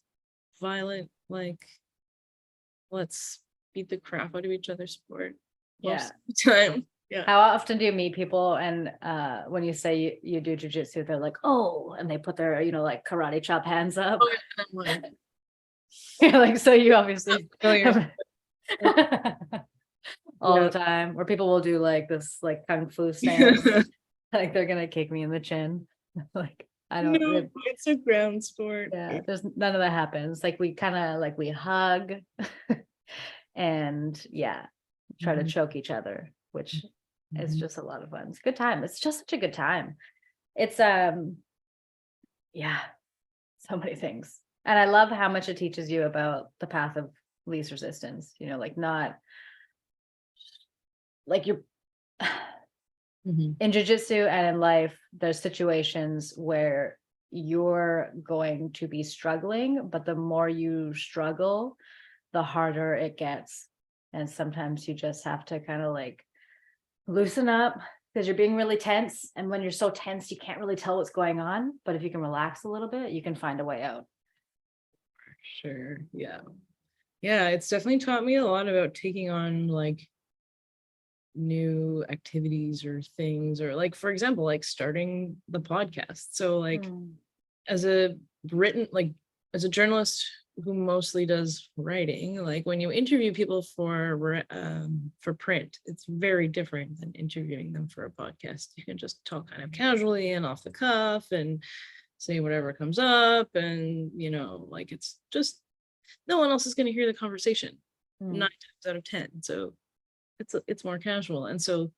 Speaker 2: violent, like let's beat the crap out of each other sport most of the time. Yeah.
Speaker 1: How often do you meet people and when you say you do jiu-jitsu, they're like, oh, and they put their, like karate chop hands up.
Speaker 2: Oh, yeah, I'm like,
Speaker 1: like, so you obviously all the time, where people will do like this like kung fu stance, like they're gonna kick me in the chin. Like I don't know.
Speaker 2: It's a ground sport.
Speaker 1: Yeah, there's none of that happens. Like we kind of like we hug and try to choke each other, which is just a lot of fun. It's a good time. It's just such a good time. It's so many things. And I love how much it teaches you about the path of least resistance, like not like you're in jiu-jitsu and in life, there's situations where you're going to be struggling, but the more you struggle, the harder it gets. And sometimes you just have to kind of like loosen up because you're being really tense. And when you're so tense, you can't really tell what's going on. But if you can relax a little bit, you can find a way out.
Speaker 2: Sure. Yeah. Yeah. It's definitely taught me a lot about taking on like new activities or things, or like, for example, like starting the podcast. So like as a as a journalist who mostly does writing, like when you interview people for print, it's very different than interviewing them for a podcast. You can just talk kind of casually and off the cuff and say whatever comes up, and you know, like it's just no one else is going to hear the conversation 9 times out of 10. So it's more casual. And so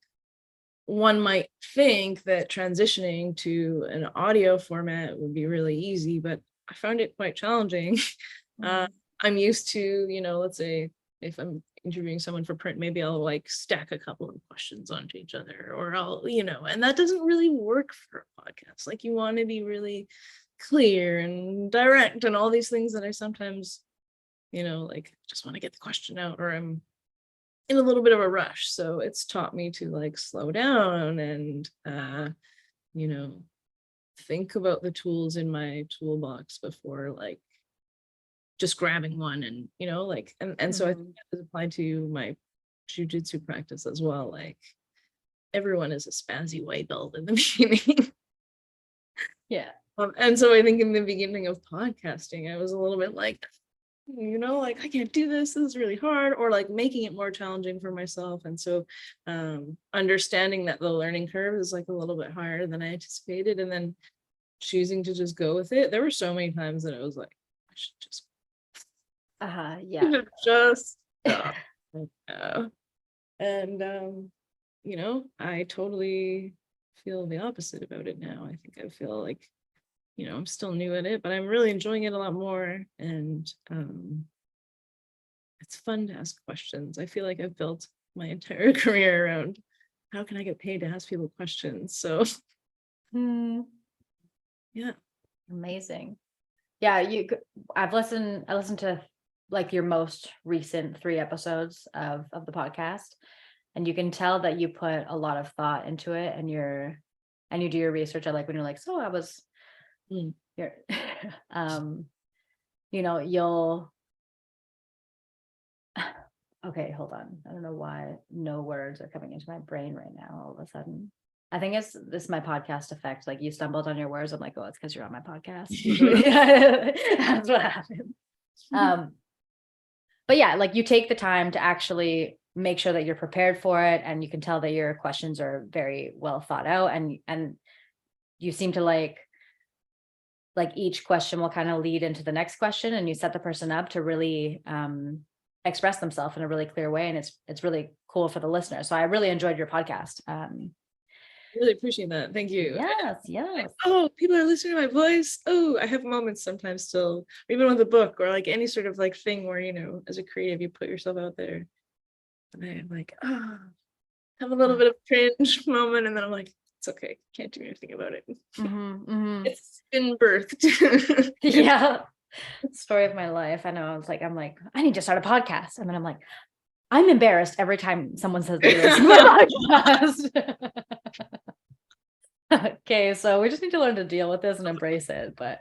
Speaker 2: one might think that transitioning to an audio format would be really easy, but I found it quite challenging. I'm used to, you know, let's say if I'm interviewing someone for print, maybe I'll like stack a couple of questions onto each other, or I'll, you know, and that doesn't really work for a podcast. Like you want to be really clear and direct and all these things that I sometimes, you know, like just want to get the question out, or I'm in a little bit of a rush. So it's taught me to like slow down and you know, think about the tools in my toolbox before like just grabbing one, and you know, like and so I think that is applied to my jujitsu practice as well. Like everyone is a spazzy white belt in the beginning.
Speaker 1: Yeah.
Speaker 2: And so I think in the beginning of podcasting, I was a little bit like, you know, like I can't do this is really hard, or like making it more challenging for myself. And so understanding that the learning curve is like a little bit higher than I anticipated, and then choosing to just go with it. There were so many times that it was like I should just
Speaker 1: yeah
Speaker 2: just stop. And you know, I totally feel the opposite about it now. I think I feel like, you know, I'm still new at it, but I'm really enjoying it a lot more. And it's fun to ask questions. I feel like I've built my entire career around how can I get paid to ask people questions. So yeah.
Speaker 1: Amazing. Yeah, I listened to like your most recent 3 episodes of the podcast, and you can tell that you put a lot of thought into it, and you do your research. I like when you're like, so I was you're you know, you'll okay, hold on. I don't know why no words are coming into my brain right now all of a sudden. I think this is my podcast effect. Like you stumbled on your words. I'm like, oh, it's because you're on my podcast. Usually that's what happens. But yeah, like you take the time to actually make sure that you're prepared for it, and you can tell that your questions are very well thought out, and you seem to like each question will kind of lead into the next question, and you set the person up to really express themselves in a really clear way, and it's really cool for the listener. So I really enjoyed your podcast.
Speaker 2: Really appreciate that. Thank you.
Speaker 1: Yes.
Speaker 2: Like, oh, people are listening to my voice. Oh, I have moments sometimes still, even with a book or like any sort of like thing where, you know, as a creative, you put yourself out there. And I'm like, have a little bit of cringe moment, and then I'm like, it's okay, can't do anything about it. It's been birthed.
Speaker 1: Yeah. Story of my life. I know. I'm like, I need to start a podcast. And then I'm like, I'm embarrassed every time someone says that they're a podcast. Okay, so we just need to learn to deal with this and embrace it. But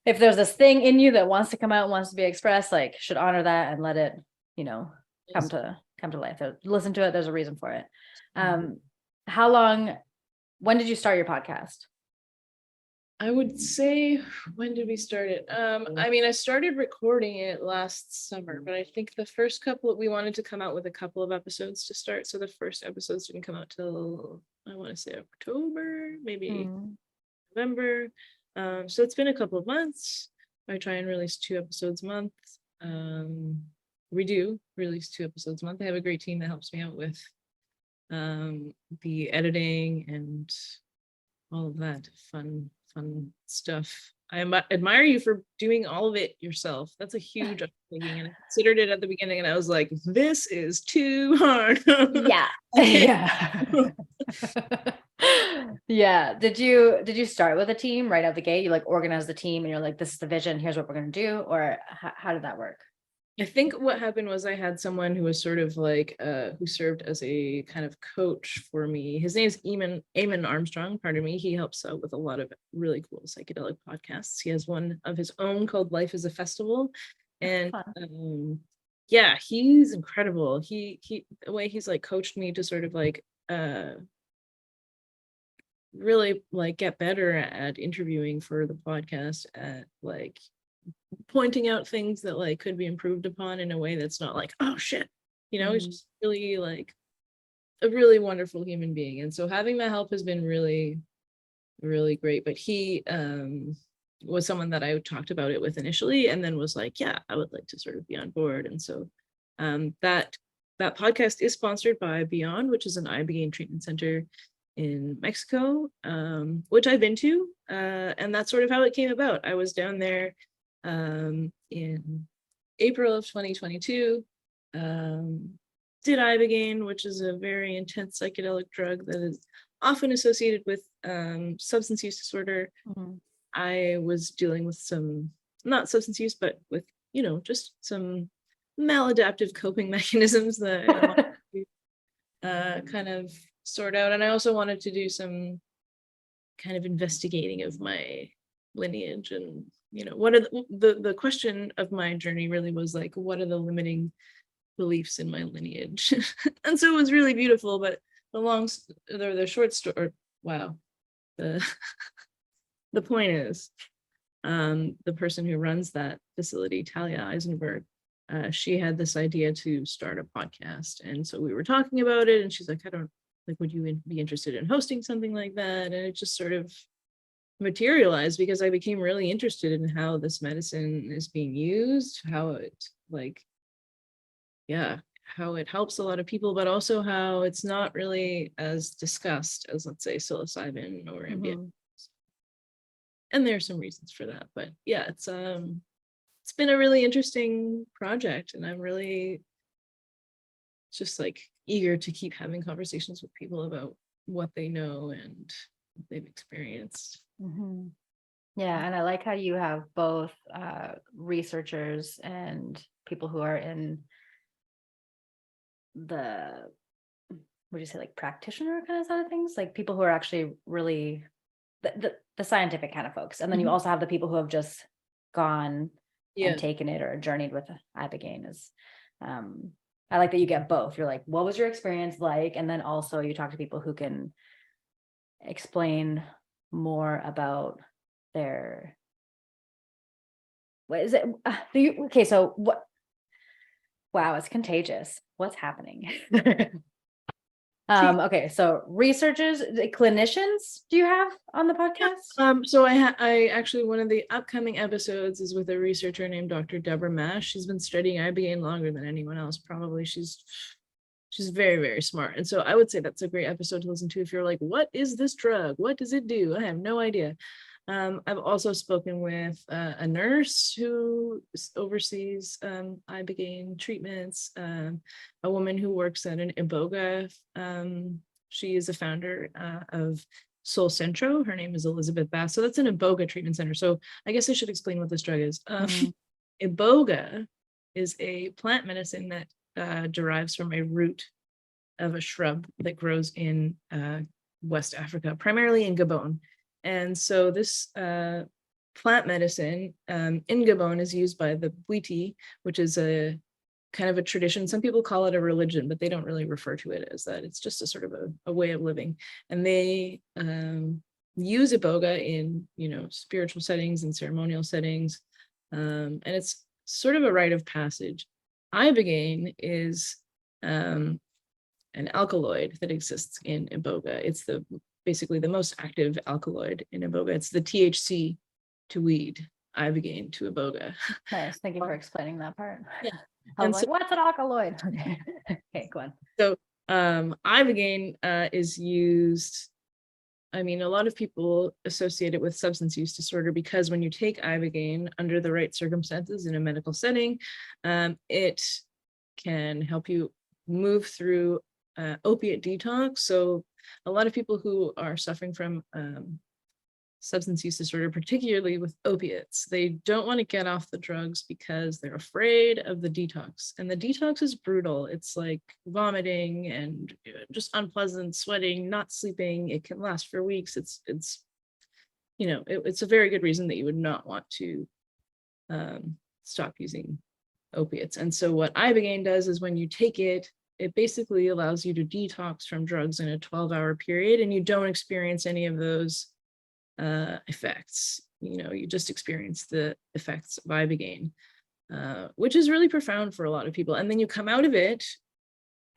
Speaker 1: if there's this thing in you that wants to come out, wants to be expressed, like should honor that and let it, you know, come to life. Listen to it. There's a reason for it. When did you start your podcast?
Speaker 2: I would say, when did we start it? I mean, I started recording it last summer, but I think the first couple, we wanted to come out with a couple of episodes to start. So the first episodes didn't come out till, I want to say October, maybe November. So it's been a couple of months. I try and release 2 episodes a month. We do release 2 episodes a month. I have a great team that helps me out with the editing and all of that fun stuff. I admire you for doing all of it yourself. That's a huge undertaking, and I considered it at the beginning, and I was like, this is too hard.
Speaker 1: Yeah. Yeah. Did you start with a team right out the gate? You like organize the team and you're like, this is the vision, here's what we're going to do? Or how did that work?
Speaker 2: I think what happened was I had someone who was sort of like who served as a kind of coach for me. His name's Eamon Armstrong, pardon me. He helps out with a lot of really cool psychedelic podcasts. He has one of his own called Life is a Festival. And yeah, he's incredible. He the way he's like coached me to sort of like really like get better at interviewing for the podcast, at like pointing out things that like could be improved upon in a way that's not like, oh shit, it's just really like a really wonderful human being. And so having that help has been really, really great. But he was someone that I talked about it with initially, and then was like, yeah, I would like to sort of be on board. And so that podcast is sponsored by Beyond, which is an Ibogaine treatment center in Mexico, which I've been to, and that's sort of how it came about. I was down there in April of 2022, did Ibogaine, which is a very intense psychedelic drug that is often associated with substance use disorder. I was dealing with some, not substance use, but with, just some maladaptive coping mechanisms that I wanted to kind of sort out. And I also wanted to do some kind of investigating of my lineage. And what are the question of my journey really was like, what are the limiting beliefs in my lineage? And so it was really beautiful. But the short story, wow, the point is, the person who runs that facility, Talia Eisenberg, she had this idea to start a podcast. And so we were talking about it, and she's like, would you be interested in hosting something like that? And it just sort of materialized because I became really interested in how this medicine is being used, how it how it helps a lot of people, but also how it's not really as discussed as, let's say, psilocybin or MDMA. And there's some reasons for that, but yeah, it's been a really interesting project, and I'm really just like eager to keep having conversations with people about what they know and what they've experienced.
Speaker 1: Yeah, and I like how you have both researchers and people who are in the, would you say, like practitioner kind of side of things, like people who are actually really the scientific kind of folks, and then you also have the people who have just gone and taken it or journeyed with Ibogaine. I like that you get both. You're like, what was your experience like? And then also you talk to people who can explain more about their, what is it? Okay, so what? Wow, it's contagious. What's happening? Okay, so researchers, clinicians, do you have on the podcast?
Speaker 2: So I actually, one of the upcoming episodes is with a researcher named Dr. Deborah Mash. She's been studying Ibogaine longer than anyone else, probably. She's very, very smart. And so I would say that's a great episode to listen to if you're like, what is this drug? What does it do? I have no idea. I've also spoken with a nurse who oversees Ibogaine treatments, a woman who works at an Iboga. She is a founder of Soul Centro. Her name is Elizabeth Bass. So that's an Iboga treatment center. So I guess I should explain what this drug is. Iboga is a plant medicine that derives from a root of a shrub that grows in West Africa, primarily in Gabon. And so this plant medicine in Gabon is used by the Bwiti, which is a kind of a tradition. Some people call it a religion, but they don't really refer to it as that. It's just a sort of a way of living. And they use Iboga in, spiritual settings and ceremonial settings. And it's sort of a rite of passage. Ibogaine is an alkaloid that exists in Iboga. It's basically the most active alkaloid in Iboga. It's the THC to weed, Ibogaine to Iboga.
Speaker 1: Nice. Thank you for explaining that part.
Speaker 2: Yeah.
Speaker 1: I was like, what's an alkaloid? Okay, go on.
Speaker 2: So Ibogaine is used, a lot of people associate it with substance use disorder because when you take Ibogaine under the right circumstances in a medical setting, it can help you move through opiate detox. So a lot of people who are suffering from substance use disorder, particularly with opiates. They don't want to get off the drugs because they're afraid of the detox. And the detox is brutal. It's like vomiting and just unpleasant, sweating, not sleeping. It can last for weeks. It's a very good reason that you would not want to stop using opiates. And so what Ibogaine does is when you take it, it basically allows you to detox from drugs in a 12-hour period, and you don't experience any of those effects. You just experience the effects of Ibogaine, which is really profound for a lot of people. And then you come out of it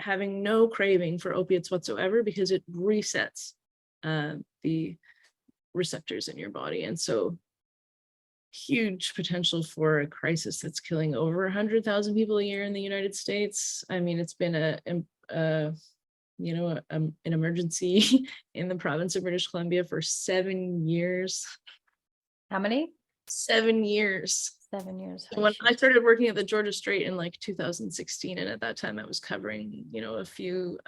Speaker 2: having no craving for opiates whatsoever, because it resets the receptors in your body. And so huge potential for a crisis that's killing over 100,000 people a year in the United States. I mean, it's been an emergency in the province of British Columbia for 7 years.
Speaker 1: How many?
Speaker 2: 7 years.
Speaker 1: 7 years.
Speaker 2: So when I started working at the Georgia Strait in like 2016, and at that time I was covering, a few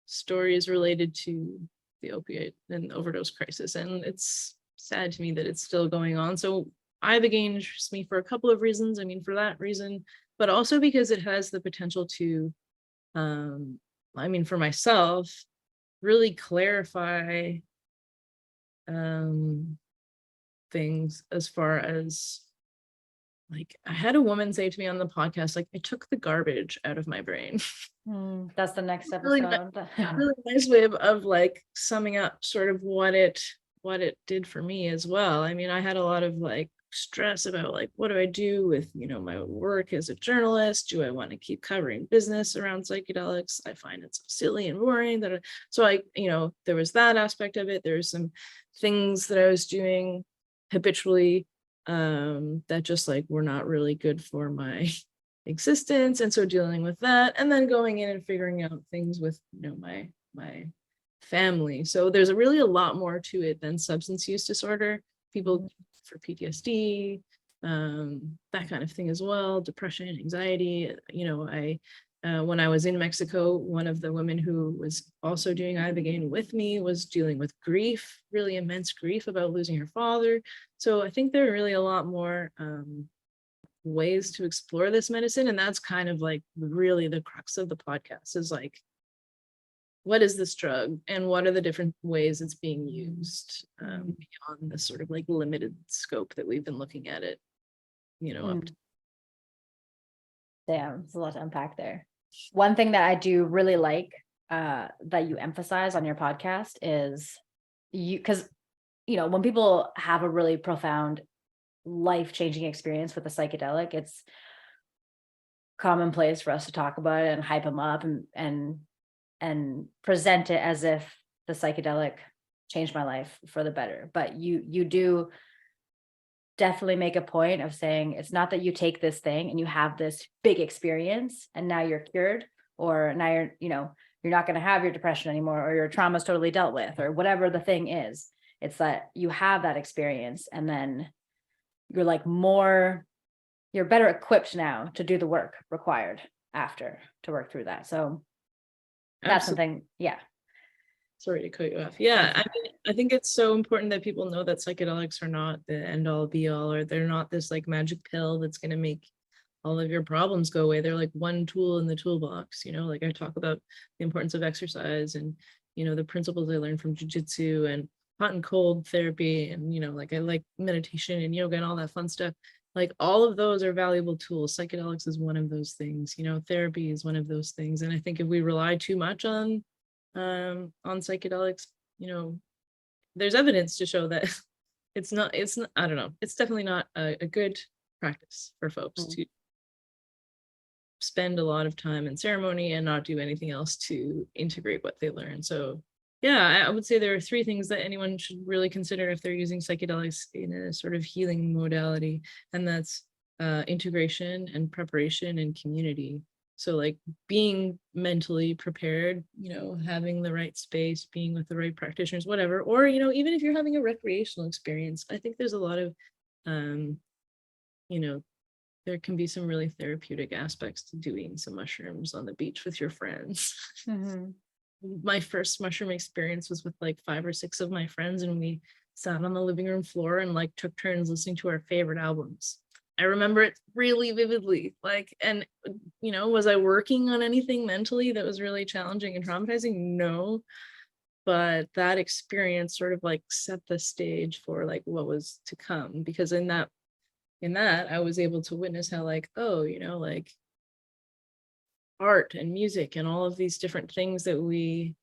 Speaker 2: stories related to the opiate and overdose crisis, and it's sad to me that it's still going on. So Ibogaine interests me for a couple of reasons. I mean, for that reason, but also because it has the potential to, for myself, really clarify things as far as, like, I had a woman say to me on the podcast, like, I took the garbage out of my brain.
Speaker 1: That's the next episode.
Speaker 2: Really nice way of like summing up sort of what it did for me as well. I mean, I had a lot of like stress about like, what do I do with, my work as a journalist? Do I want to keep covering business around psychedelics? I find it so silly and boring there was that aspect of it. There's some things that I was doing habitually that just like were not really good for my existence. And so dealing with that, and then going in and figuring out things with, my family. So there's really a lot more to it than substance use disorder. People for PTSD, that kind of thing as well, depression, anxiety. When I was in Mexico, one of the women who was also doing Ibogaine with me was dealing with grief, really immense grief about losing her father. So I think there are really a lot more ways to explore this medicine. And that's kind of like really the crux of the podcast, is like, what is this drug and what are the different ways it's being used beyond the sort of like limited scope that we've been looking at it, up to.
Speaker 1: Damn, there's a lot to unpack there. One thing that I do really like that you emphasize on your podcast is because when people have a really profound life-changing experience with a psychedelic, it's commonplace for us to talk about it and hype them up and present it as if the psychedelic changed my life for the better. But you do definitely make a point of saying it's not that you take this thing and you have this big experience and now you're cured, or now you're not going to have your depression anymore, or your trauma's totally dealt with, or whatever the thing is. It's that you have that experience and then you're like you're better equipped now to do the work required after to work through that. So that's something, yeah.
Speaker 2: Sorry to cut you off. Yeah, I mean, I think it's so important that people know that psychedelics are not the end all be all, or they're not this like magic pill that's going to make all of your problems go away. They're like one tool in the toolbox, like I talk about the importance of exercise and, the principles I learned from jitsu and hot and cold therapy. And, like I like meditation and yoga and all that fun stuff. Like all of those are valuable tools. Psychedelics is one of those things, therapy is one of those things. And I think if we rely too much on psychedelics, there's evidence to show that it's not, I don't know, it's definitely not a good practice for folks to spend a lot of time in ceremony and not do anything else to integrate what they learn. So yeah, I would say there are 3 things that anyone should really consider if they're using psychedelics in a sort of healing modality, and that's integration and preparation and community. So like being mentally prepared, having the right space, being with the right practitioners, whatever, or, even if you're having a recreational experience, I think there's a lot of, there can be some really therapeutic aspects to doing some mushrooms on the beach with your friends. My first mushroom experience was with like 5 or 6 of my friends, and we sat on the living room floor and like took turns listening to our favorite albums. I remember it really vividly. Like, and was I working on anything mentally that was really challenging and traumatizing? No. But that experience sort of like set the stage for like what was to come, because in that I was able to witness how like, oh, like art and music and all of these different things that we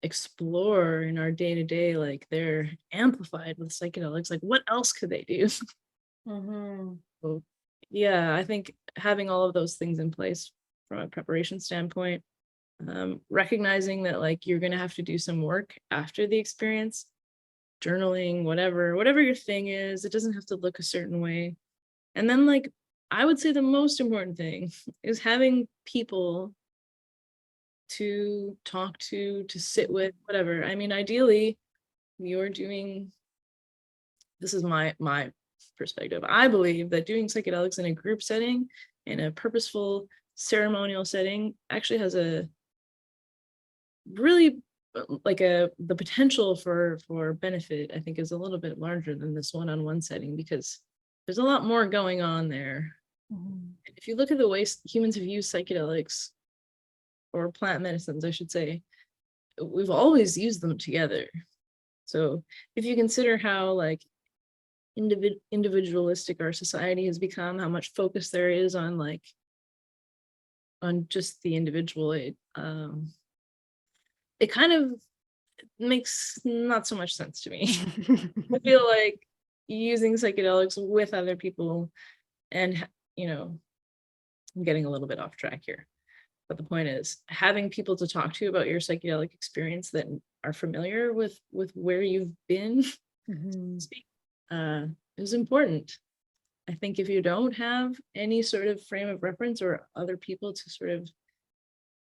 Speaker 2: explore in our day-to-day, like they're amplified with psychedelics. Like what else could they do?
Speaker 1: Mm-hmm.
Speaker 2: So, yeah, I think having all of those things in place from a preparation standpoint, recognizing that like you're going to have to do some work after the experience, journaling, whatever your thing is, it doesn't have to look a certain way. And then like I would say the most important thing is having people to talk to sit with, whatever. I mean, ideally, you're doing, this is my perspective. I believe that doing psychedelics in a group setting, in a purposeful ceremonial setting, actually has a really like the potential for benefit, I think, is a little bit larger than this one-on-one setting, because there's a lot more going on there.
Speaker 1: Mm-hmm.
Speaker 2: If you look at the way humans have used psychedelics, or plant medicines, I should say, we've always used them together. So if you consider how like individualistic our society has become, how much focus there is on like on just the individual, it kind of makes not so much sense to me. I feel like using psychedelics with other people, and I'm getting a little bit off track here, but the point is having people to talk to about your psychedelic experience that are familiar with where you've been
Speaker 1: Mm-hmm.
Speaker 2: is important. I think if you don't have any sort of frame of reference or other people to sort of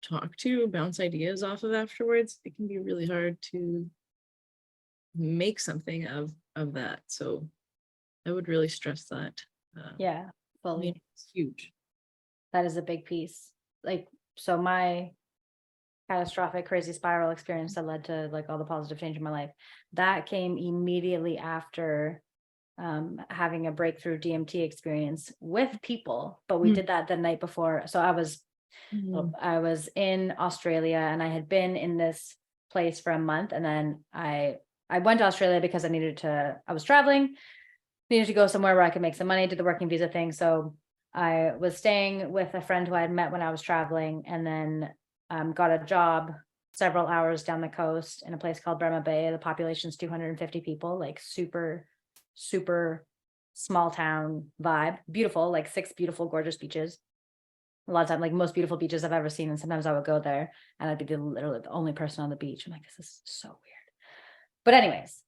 Speaker 2: talk to, bounce ideas off of afterwards, it can be really hard to make something of that. So I would really stress that.
Speaker 1: Yeah, fully.
Speaker 2: It's huge.
Speaker 1: That is a big piece. Like, so my catastrophic crazy spiral experience that led to like all the positive change in my life, that came immediately after having a breakthrough DMT experience with people, but we did that the night before. So I was in Australia, and I had been in this place for a month, and then I went to Australia because I was traveling, needed to go somewhere where I could make some money, did the working visa thing. So I was staying with a friend who I had met when I was traveling, and then got a job several hours down the coast in a place called Bremer Bay. The population's 250 people, like super, super small town vibe. Beautiful, like 6 beautiful, gorgeous beaches. A lot of time, like most beautiful beaches I've ever seen. And sometimes I would go there and I'd be literally the only person on the beach. I'm like, this is so weird. But anyways,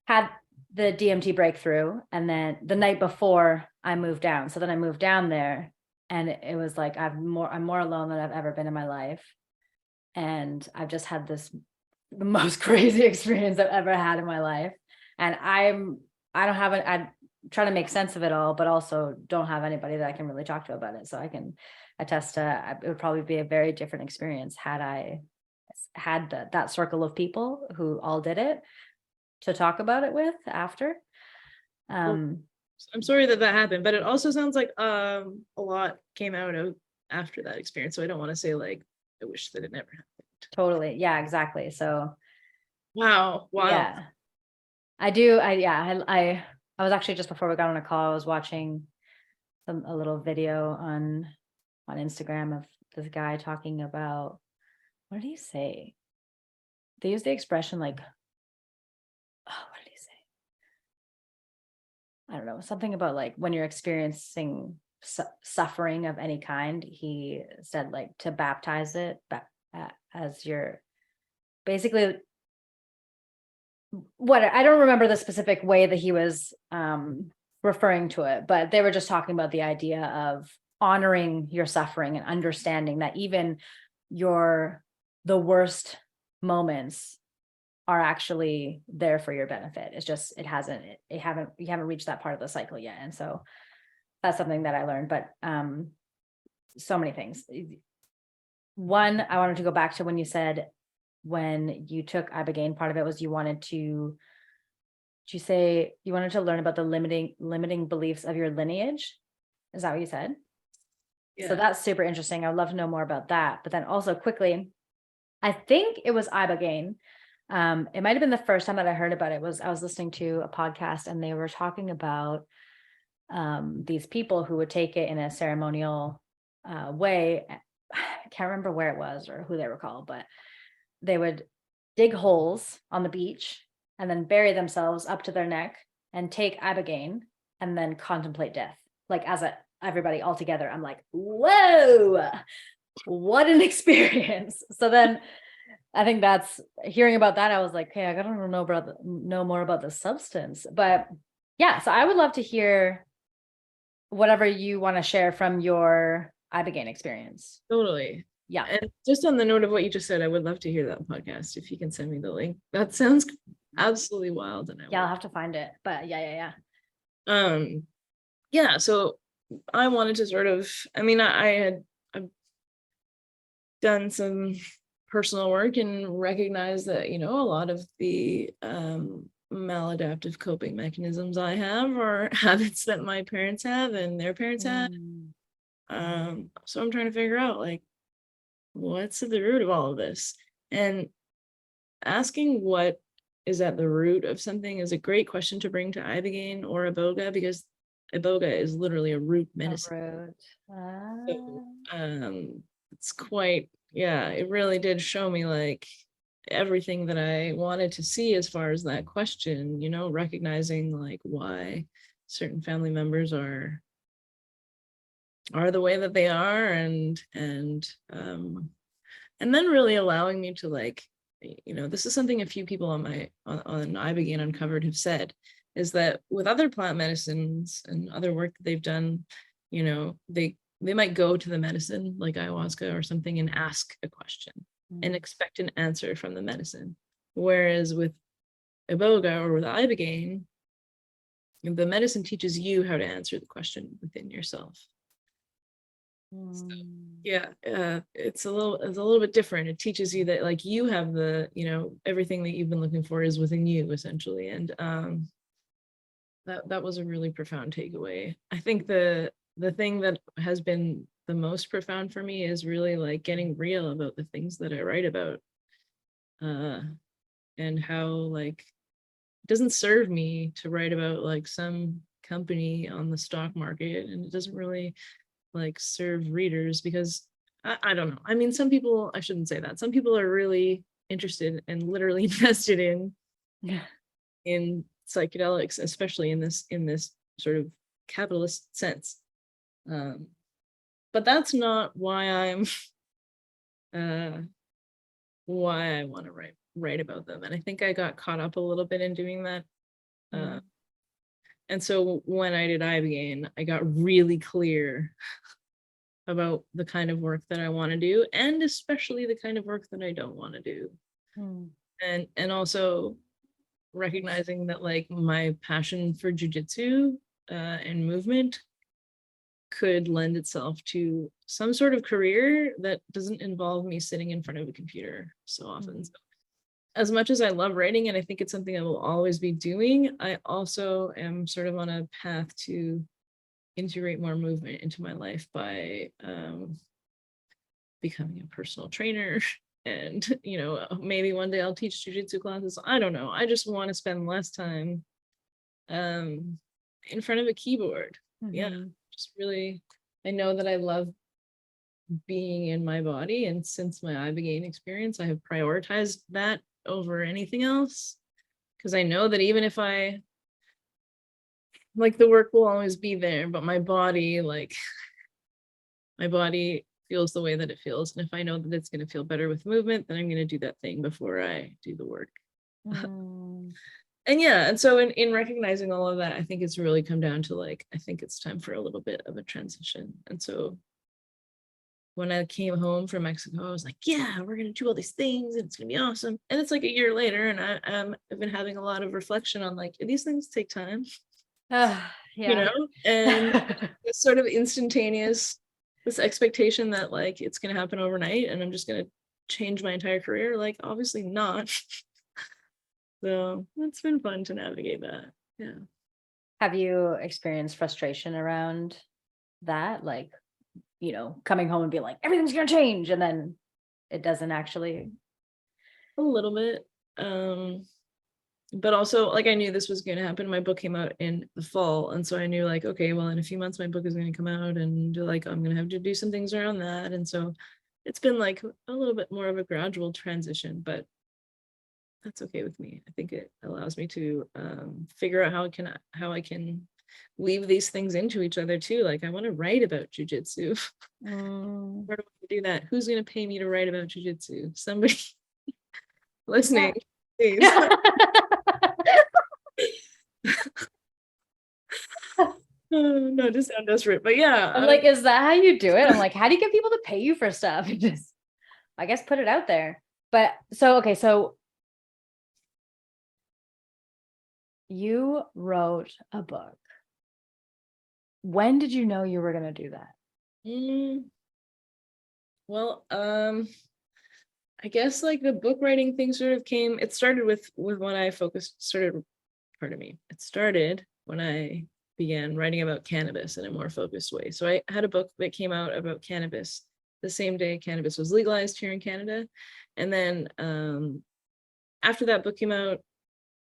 Speaker 1: had the DMT breakthrough, and then the night before I moved down. So then I moved down there, and it was like I'm more alone than I've ever been in my life. And I've just had the most crazy experience I've ever had in my life. And I'm trying to make sense of it all, but also don't have anybody that I can really talk to about it. So I can attest to it would probably be a very different experience had I had that circle of people who all did it to talk about it with after.
Speaker 2: I'm sorry that happened, but it also sounds like a lot came out of after that experience. So I don't want to say like I wish that it never happened.
Speaker 1: Totally. Yeah, exactly. So
Speaker 2: wow.
Speaker 1: Yeah. I was actually, just before we got on a call, I was watching a little video on Instagram of this guy talking about, what did he say? They use the expression like, oh, what did he say? I don't know, something about like when you're experiencing suffering of any kind. He said like to baptize it as you're basically, what, I don't remember the specific way that he was referring to it, but they were just talking about the idea of honoring your suffering and understanding that even the worst moments are actually there for your benefit. It's just you haven't reached that part of the cycle yet. And so that's something that I learned. But so many things. One, I wanted to go back to when you said when you took Ibogaine, part of it was you wanted to did you say you wanted to learn about the limiting beliefs of your lineage? Is that what you said?
Speaker 2: Yeah.
Speaker 1: So that's super interesting. I'd love to know more about that. But then also quickly, I think it was Ibogaine. It might have been the first time that I heard about it. I was listening to a podcast and they were talking about these people who would take it in a ceremonial way. I can't remember where it was or who they were called, but they would dig holes on the beach and then bury themselves up to their neck and take Ibogaine and then contemplate death. Like as everybody all together, I'm like, whoa, what an experience. So then I think that's hearing about that. I was like, hey, I gotta know more about the substance. But yeah, so I would love to hear whatever you want to share from your Ibogaine experience.
Speaker 2: Totally.
Speaker 1: Yeah.
Speaker 2: And just on the note of what you just said, I would love to hear that podcast if you can send me the link. That sounds absolutely wild. And
Speaker 1: I'll have to find it. But yeah.
Speaker 2: Yeah. So I wanted to sort of, I've done some personal work and recognized that, a lot of the maladaptive coping mechanisms I have are habits that my parents have and their parents had. So I'm trying to figure out like, what's at the root of all of this? And asking what is at the root of something is a great question to bring to Ibogaine or Iboga, because Iboga is literally a root medicine. So, it's quite, it really did show me like everything that I wanted to see as far as that question, recognizing like why certain family members are the way that they are, and then really allowing me to like, this is something a few people on Ibogaine Uncovered have said, is that with other plant medicines and other work that they've done, they might go to the medicine like ayahuasca or something and ask a question and expect an answer from the medicine. Whereas with Iboga or with Ibogaine, the medicine teaches you how to answer the question within yourself. So, it's a little bit different. It teaches you that like you have the, everything that you've been looking for is within you essentially. And that was a really profound takeaway. I think the thing that has been the most profound for me is really like getting real about the things that I write about, and how like it doesn't serve me to write about like some company on the stock market, and it doesn't really like serve readers, because I don't know. I mean, some people, I shouldn't say that. Some people are really interested and literally invested in psychedelics, especially in this sort of capitalist sense. But that's not why I'm why I want to write about them. And I think I got caught up a little bit in doing that. And so when I did Ibogaine, I got really clear about the kind of work that I want to do, and especially the kind of work that I don't want to do. And also recognizing that like my passion for jujitsu and movement could lend itself to some sort of career that doesn't involve me sitting in front of a computer so often. So as much as I love writing, and I think it's something I will always be doing, I also am sort of on a path to integrate more movement into my life by becoming a personal trainer. And, maybe one day I'll teach jujitsu classes. I don't know. I just want to spend less time in front of a keyboard. Just really, I know that I love being in my body. And since my Ibogaine experience, I have prioritized that over anything else. Because I know that even if I, like, the work will always be there, but my body feels the way that it feels. And if I know that it's going to feel better with movement, then I'm going to do that thing before I do the work. And so in recognizing all of that, I think it's really come down to like, I think it's time for a little bit of a transition. And so when I came home from Mexico, I was like, yeah, we're going to do all these things and it's going to be awesome. And it's like a year later, and I've been having a lot of reflection on like, these things take time, and it's sort of instantaneous, this expectation that like it's going to happen overnight and I'm just going to change my entire career. Like, obviously not. So it's been fun to navigate that. Yeah.
Speaker 1: Have you experienced frustration around that? Like, coming home and being like, everything's going to change. And then it doesn't actually.
Speaker 2: A little bit. But also, like, I knew this was going to happen. My book came out in the fall. And so I knew, like, okay, well, in a few months, my book is going to come out, and like, I'm going to have to do some things around that. And so it's been like a little bit more of a gradual transition, but that's okay with me. I think it allows me to figure out how I can weave these things into each other too. Like, I want to write about jujitsu. Where do I do that? Who's going to pay me to write about jujitsu? Somebody listening, please. No, just sound desperate. But yeah,
Speaker 1: I'm like, is that how you do it? I'm like, how do you get people to pay you for stuff? Just, I guess, put it out there. But so, okay, so you wrote a book. When did you know you were going to do that?
Speaker 2: Well, I guess like the book writing thing sort of came, it started with when I it started when I began writing about cannabis in a more focused way. So I had a book that came out about cannabis the same day cannabis was legalized here in Canada. And then after that book came out,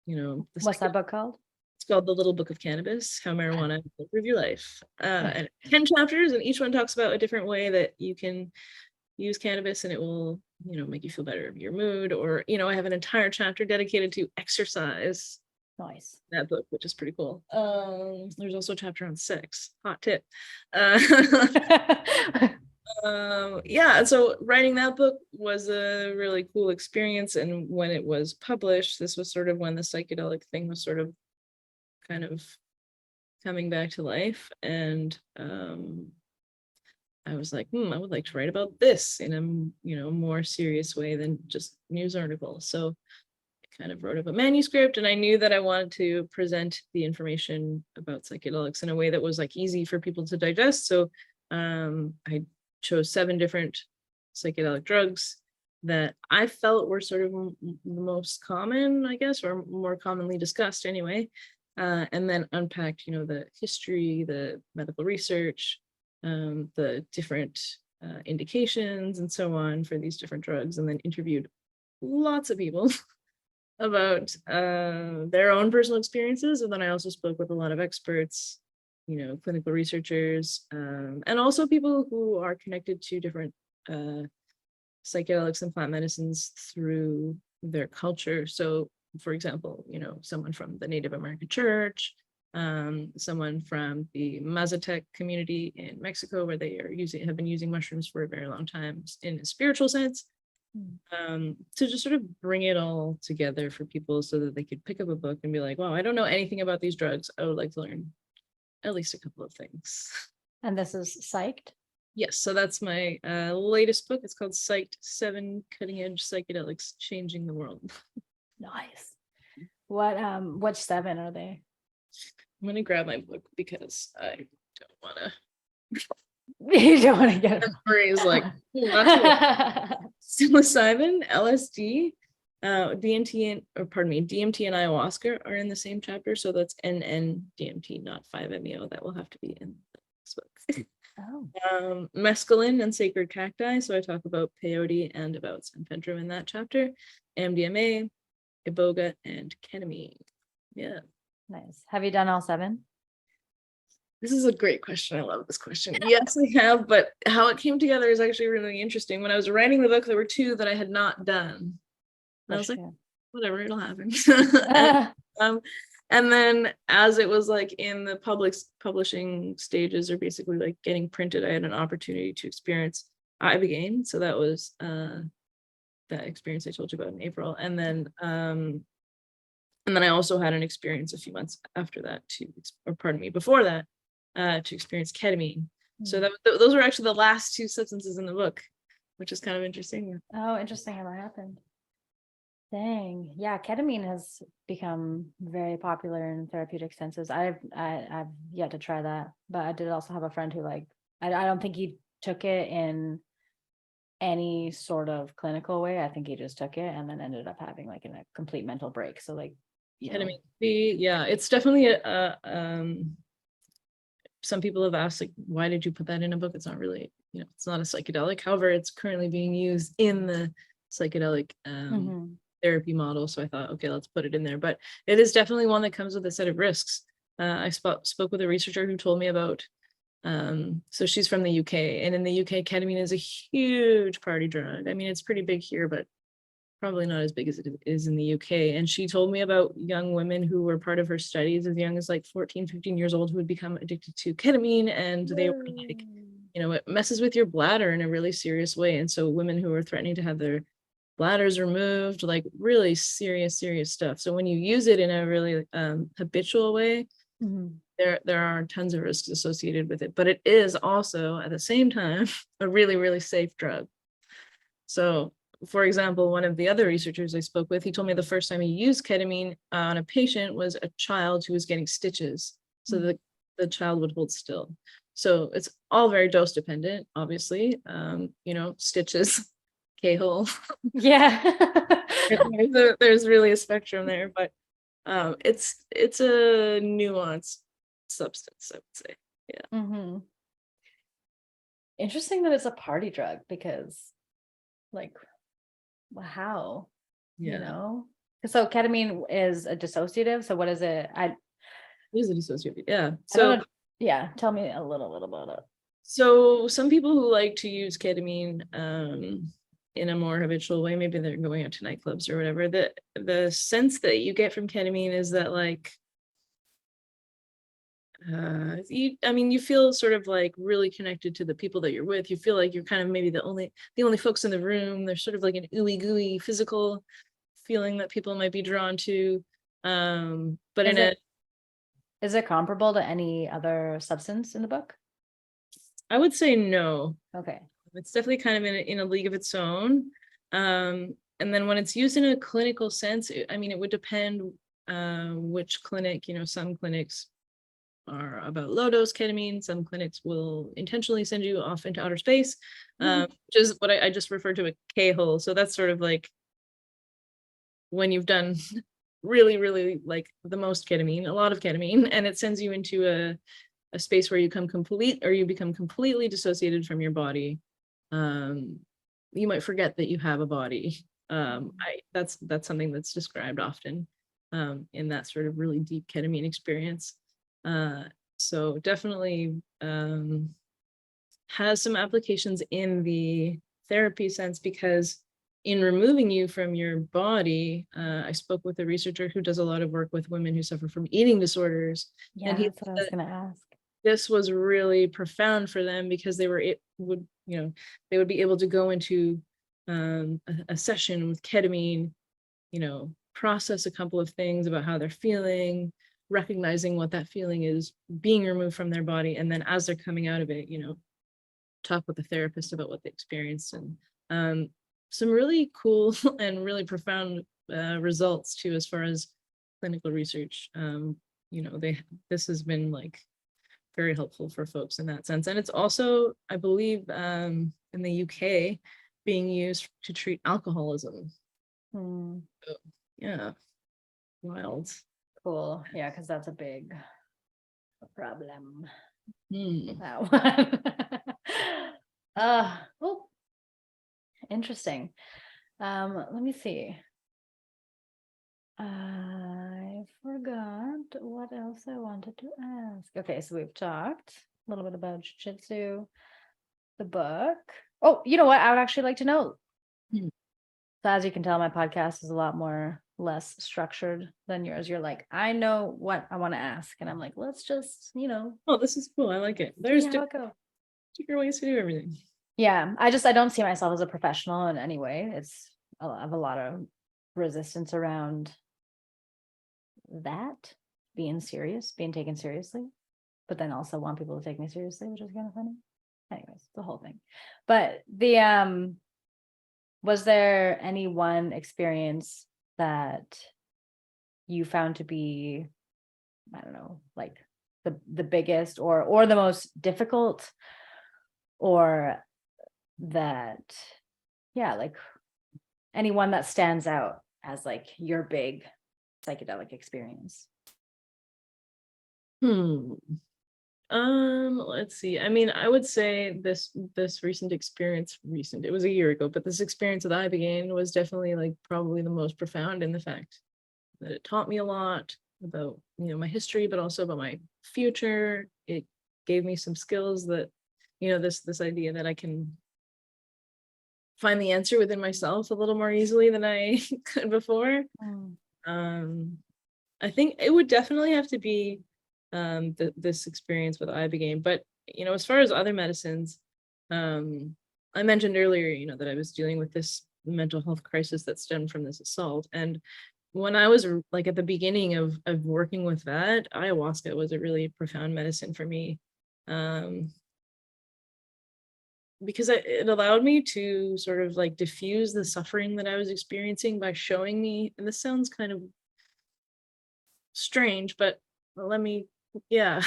Speaker 1: What's that book called?
Speaker 2: It's called The Little Book of Cannabis, How Marijuana Will Improve Your Life. And 10 chapters, and each one talks about a different way that you can use cannabis and it will, make you feel better of your mood. Or, I have an entire chapter dedicated to exercise.
Speaker 1: Nice.
Speaker 2: That book, which is pretty cool. There's also a chapter on sex. Hot tip. Yeah, so writing that book was a really cool experience. And when it was published, this was sort of when the psychedelic thing was sort of kind of coming back to life. And I was like, I would like to write about this in a more serious way than just news articles. So I kind of wrote up a manuscript, and I knew that I wanted to present the information about psychedelics in a way that was like easy for people to digest. So I chose 7 different psychedelic drugs that I felt were sort of the most common, I guess, or more commonly discussed anyway. And then unpacked, the history, the medical research, the different indications and so on for these different drugs, and then interviewed lots of people about their own personal experiences. And then I also spoke with a lot of experts, clinical researchers, and also people who are connected to different psychedelics and plant medicines through their culture. So, for example, someone from the Native American Church, someone from the Mazatec community in Mexico, where they have been using mushrooms for a very long time in a spiritual sense, to just sort of bring it all together for people so that they could pick up a book and be like, wow, I don't know anything about these drugs. I would like to learn at least a couple of things.
Speaker 1: And this is Psyched?
Speaker 2: Yes, so that's my latest book. It's called Psyched: 7 Cutting Edge Psychedelics Changing the World.
Speaker 1: Nice. What 7 are they?
Speaker 2: I'm gonna grab my book because I don't want to.
Speaker 1: You don't want to get it.
Speaker 2: Is like psilocybin, LSD, DMT and ayahuasca are in the same chapter. So that's NN-DMT, not 5-MeO. That will have to be in this book.
Speaker 1: Oh.
Speaker 2: Mescaline and sacred cacti. So I talk about peyote and about sanfedro in that chapter. MDMA, iboga, and ketamine. Yeah.
Speaker 1: Nice. Have you done all 7?
Speaker 2: This is a great question. I love this question. Yes, I have, but how it came together is actually really interesting. When I was writing the book, there were 2 that I had not done. And I was like, whatever, it'll happen. And then as it was like in the publishing stages, or basically like getting printed, I had an opportunity to experience Ibogaine. So that was that experience I told you about in April. And then I also had an experience a few months after that before that, to experience ketamine. So those were actually the last 2 substances in the book, which is kind of interesting.
Speaker 1: Oh, interesting how that happened. Dang. Yeah, ketamine has become very popular in therapeutic senses. I've yet to try that, but I did also have a friend who I don't think he took it in any sort of clinical way. I think he just took it and then ended up having like a complete mental break. So like,
Speaker 2: Ketamine, yeah, it's definitely some people have asked, like, why did you put that in a book? It's not really, it's not a psychedelic. However, it's currently being used in the psychedelic therapy model. So I thought, okay, let's put it in there. But it is definitely one that comes with a set of risks. I spoke with a researcher who told me about, so she's from the UK, and in the UK, ketamine is a huge party drug. I mean, it's pretty big here, but probably not as big as it is in the UK. And she told me about young women who were part of her studies as young as like 14, 15 years old who would become addicted to ketamine, and they were like, it messes with your bladder in a really serious way. And so women who are threatening to have their bladders removed, like really serious stuff. So when you use it in a really habitual way, there are tons of risks associated with it, but it is also at the same time a really safe drug. So for example, one of the other researchers I spoke with, he told me the first time he used ketamine on a patient was a child who was getting stitches. So the child would hold still. So it's all very dose dependent, obviously. Stitches, K-hole.
Speaker 1: Yeah.
Speaker 2: there's really a spectrum there, but it's a nuanced substance, I would say. Yeah.
Speaker 1: Interesting that it's a party drug, because like, how? So ketamine is a dissociative. So what is it?
Speaker 2: It is a dissociative. Yeah.
Speaker 1: So yeah, tell me a little about it.
Speaker 2: So some people who like to use ketamine in a more habitual way, maybe they're going out to nightclubs or whatever, the sense that you get from ketamine is that like you feel sort of like really connected to the people that you're with. You feel like you're kind of maybe the only folks in the room. There's sort of like an ooey gooey physical feeling that people might be drawn to. But
Speaker 1: is it comparable to any other substance in the book?
Speaker 2: I would say no.
Speaker 1: Okay.
Speaker 2: It's definitely kind of in a league of its own. And then when it's used in a clinical sense, it would depend which clinic. Some clinics are about low dose ketamine. Some clinics will intentionally send you off into outer space, which is what I just referred to a K-hole. So that's sort of like when you've done really like the most ketamine, a lot of ketamine, and it sends you into a space where you become completely dissociated from your body. You might forget that you have a body. That's something that's described often in that sort of really deep ketamine experience. So definitely has some applications in the therapy sense, because in removing you from your body, I spoke with a researcher who does a lot of work with women who suffer from eating disorders.
Speaker 1: Yeah, and that's what I was going to ask.
Speaker 2: This was really profound for them, because they would be able to go into a session with ketamine, process a couple of things about how they're feeling, recognizing what that feeling is being removed from their body, and then as they're coming out of it, talk with the therapist about what they experienced, and some really cool and really profound results too, as far as clinical research. This has been like very helpful for folks in that sense. And it's also, I believe, in the UK, being used to treat alcoholism. So, yeah, wild.
Speaker 1: Cool. Yeah, because that's a big problem. That one. Oh, interesting. Let me see. I forgot what else I wanted to ask. Okay, so we've talked a little bit about jiu-jitsu, the book. Oh, you know what? I would actually like to know. So as you can tell, my podcast is a lot less structured than yours. You're like, I know what I want to ask, and I'm like, let's just,
Speaker 2: Oh, this is cool. I like it. There's different ways to do everything.
Speaker 1: Yeah, I don't see myself as a professional in any way. I have a lot of resistance around that, being taken seriously, but then also want people to take me seriously, which is kind of funny. Anyways, the whole thing. But was there any one experience that you found to be, I don't know, like the biggest or the most difficult, or that yeah, like anyone that stands out as like your big psychedelic experience.
Speaker 2: Let's see. I mean, I would say this recent experience, it was a year ago, but this experience that I began was definitely like probably the most profound in the fact that it taught me a lot about, my history, but also about my future. It gave me some skills that, this idea that I can find the answer within myself a little more easily than I could before. Um, I think it would definitely have to be this experience with Ibogaine. But as far as other medicines, I mentioned earlier, that I was dealing with this mental health crisis that stemmed from this assault. And when I was like at the beginning of working with that, ayahuasca was a really profound medicine for me. Because it allowed me to sort of like diffuse the suffering that I was experiencing by showing me, and this sounds kind of strange, but let me, yeah,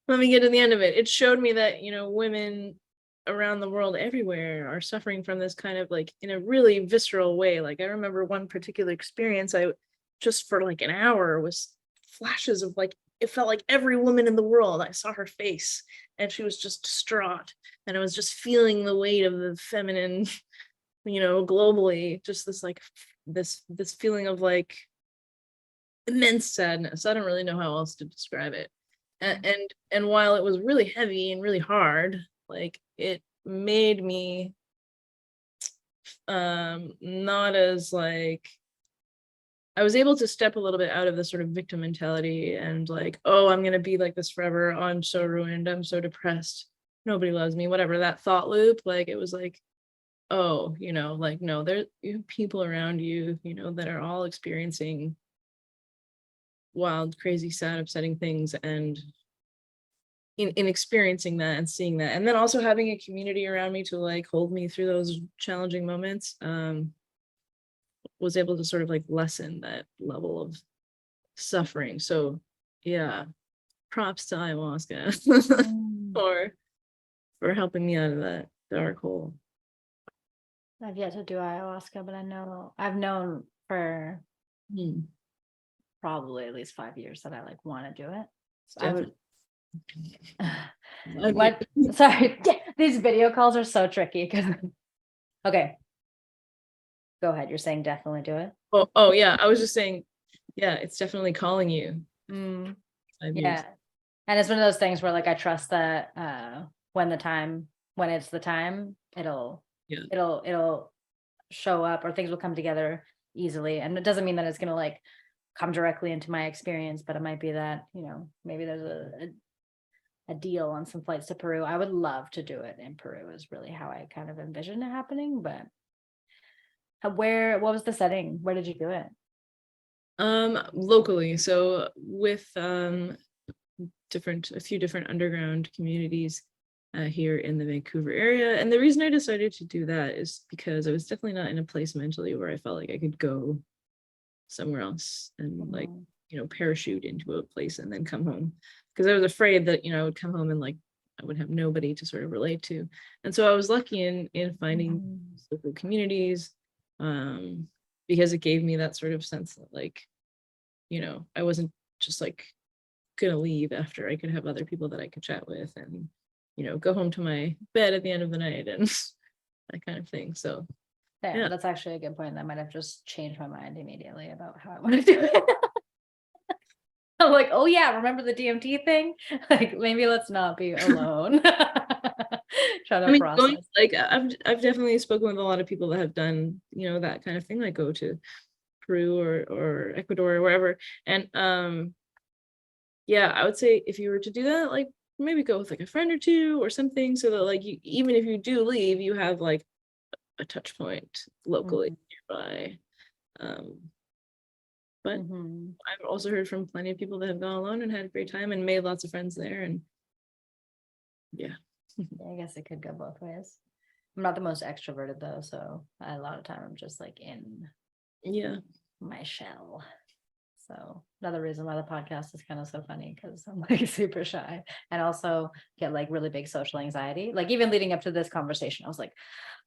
Speaker 2: let me get to the end of it. It showed me that, women around the world everywhere are suffering from this kind of like in a really visceral way. Like I remember one particular experience, I just for like an hour was flashes of like, it felt like every woman in the world, I saw her face and she was just distraught. And I was just feeling the weight of the feminine, globally, just this like this feeling of like immense sadness. I don't really know how else to describe it. And while it was really heavy and really hard, like it made me not as like, I was able to step a little bit out of the sort of victim mentality and like, oh, I'm gonna be like this forever. Oh, I'm so ruined. I'm so depressed. Nobody loves me. Whatever, that thought loop. Like it was like, oh, like no, there you have people around you, that are all experiencing wild, crazy, sad, upsetting things, and in experiencing that and seeing that, and then also having a community around me to like hold me through those challenging moments, was able to sort of like lessen that level of suffering. So yeah, props to ayahuasca for helping me out of that dark hole.
Speaker 1: I've yet to do ayahuasca, but I've known for probably at least 5 years that I like want to do it. So I would. What? Sorry, these video calls are so tricky because. Okay, go ahead. You're saying definitely do it.
Speaker 2: Oh yeah, I was just saying, yeah, it's definitely calling you.
Speaker 1: Yeah, and it's one of those things where like I trust that when it's the time, it'll show up, or things will come together easily. And it doesn't mean that it's gonna like come directly into my experience, but it might be that, maybe there's a deal on some flights to Peru. I would love to do it in Peru is really how I kind of envision it happening. But what was the setting? Where did you do it?
Speaker 2: Locally, so with a few different underground communities here in the Vancouver area. And the reason I decided to do that is because I was definitely not in a place mentally where I felt like I could go somewhere else and like, parachute into a place and then come home. Because I was afraid that, I would come home and like I would have nobody to sort of relate to. And so I was lucky in finding local communities, because it gave me that sort of sense that like, I wasn't just like gonna leave after I could have other people that I could chat with and, go home to my bed at the end of the night and that kind of thing. So
Speaker 1: yeah, that's actually a good point. That might have just changed my mind immediately about how I want to do it. I'm like, oh yeah, remember the DMT thing? Like maybe let's not be alone. Try to process.
Speaker 2: Like I've definitely spoken with a lot of people that have done, that kind of thing, like go to Peru or Ecuador or wherever. And yeah, I would say if you were to do that, like maybe go with like a friend or two or something, so that like you, even if you do leave, you have like a touch point locally nearby. But I've also heard from plenty of people that have gone alone and had a great time and made lots of friends there. And yeah.
Speaker 1: I guess it could go both ways. I'm not the most extroverted though, so a lot of time I'm just like in my shell. So another reason why the podcast is kind of so funny, because I'm like super shy and also get like really big social anxiety. Like even leading up to this conversation, I was like,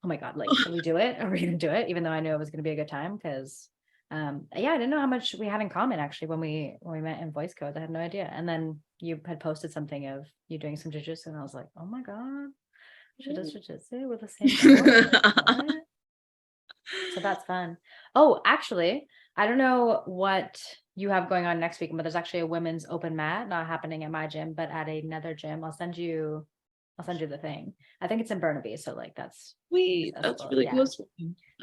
Speaker 1: oh my God, like, can we do it? Are we going to do it? Even though I knew it was going to be a good time. Because yeah, I didn't know how much we had in common actually when we met in voice codes. I had no idea. And then you had posted something of you doing some jujitsu, and I was like, oh my God, she does jujitsu. We're the same girl. What? So that's fun. Oh, actually, I don't know what you have going on next week, but there's actually a women's open mat, not happening at my gym, but at another gym. I'll send you the thing. I think it's in Burnaby. So like that's
Speaker 2: Sweet. That's really
Speaker 1: yeah.
Speaker 2: close.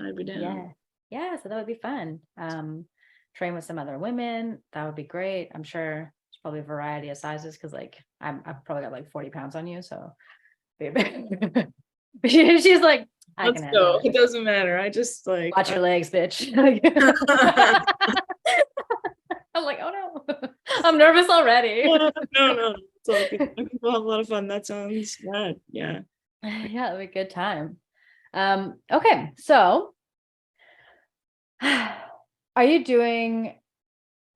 Speaker 2: I'd be down.
Speaker 1: Yeah. Yeah. So that would be fun. Train with some other women. That would be great. I'm sure there's probably a variety of sizes because like I've probably got like 40 pounds on you. So she's like, I
Speaker 2: Let's
Speaker 1: can
Speaker 2: go.
Speaker 1: handle it.
Speaker 2: It doesn't matter. I just like
Speaker 1: Watch your legs, bitch. I'm like, oh no, I'm nervous already.
Speaker 2: no. It's all good. I think we'll have a lot of fun. That sounds rad. Yeah.
Speaker 1: Yeah, it'll be a good time. Okay, so are you doing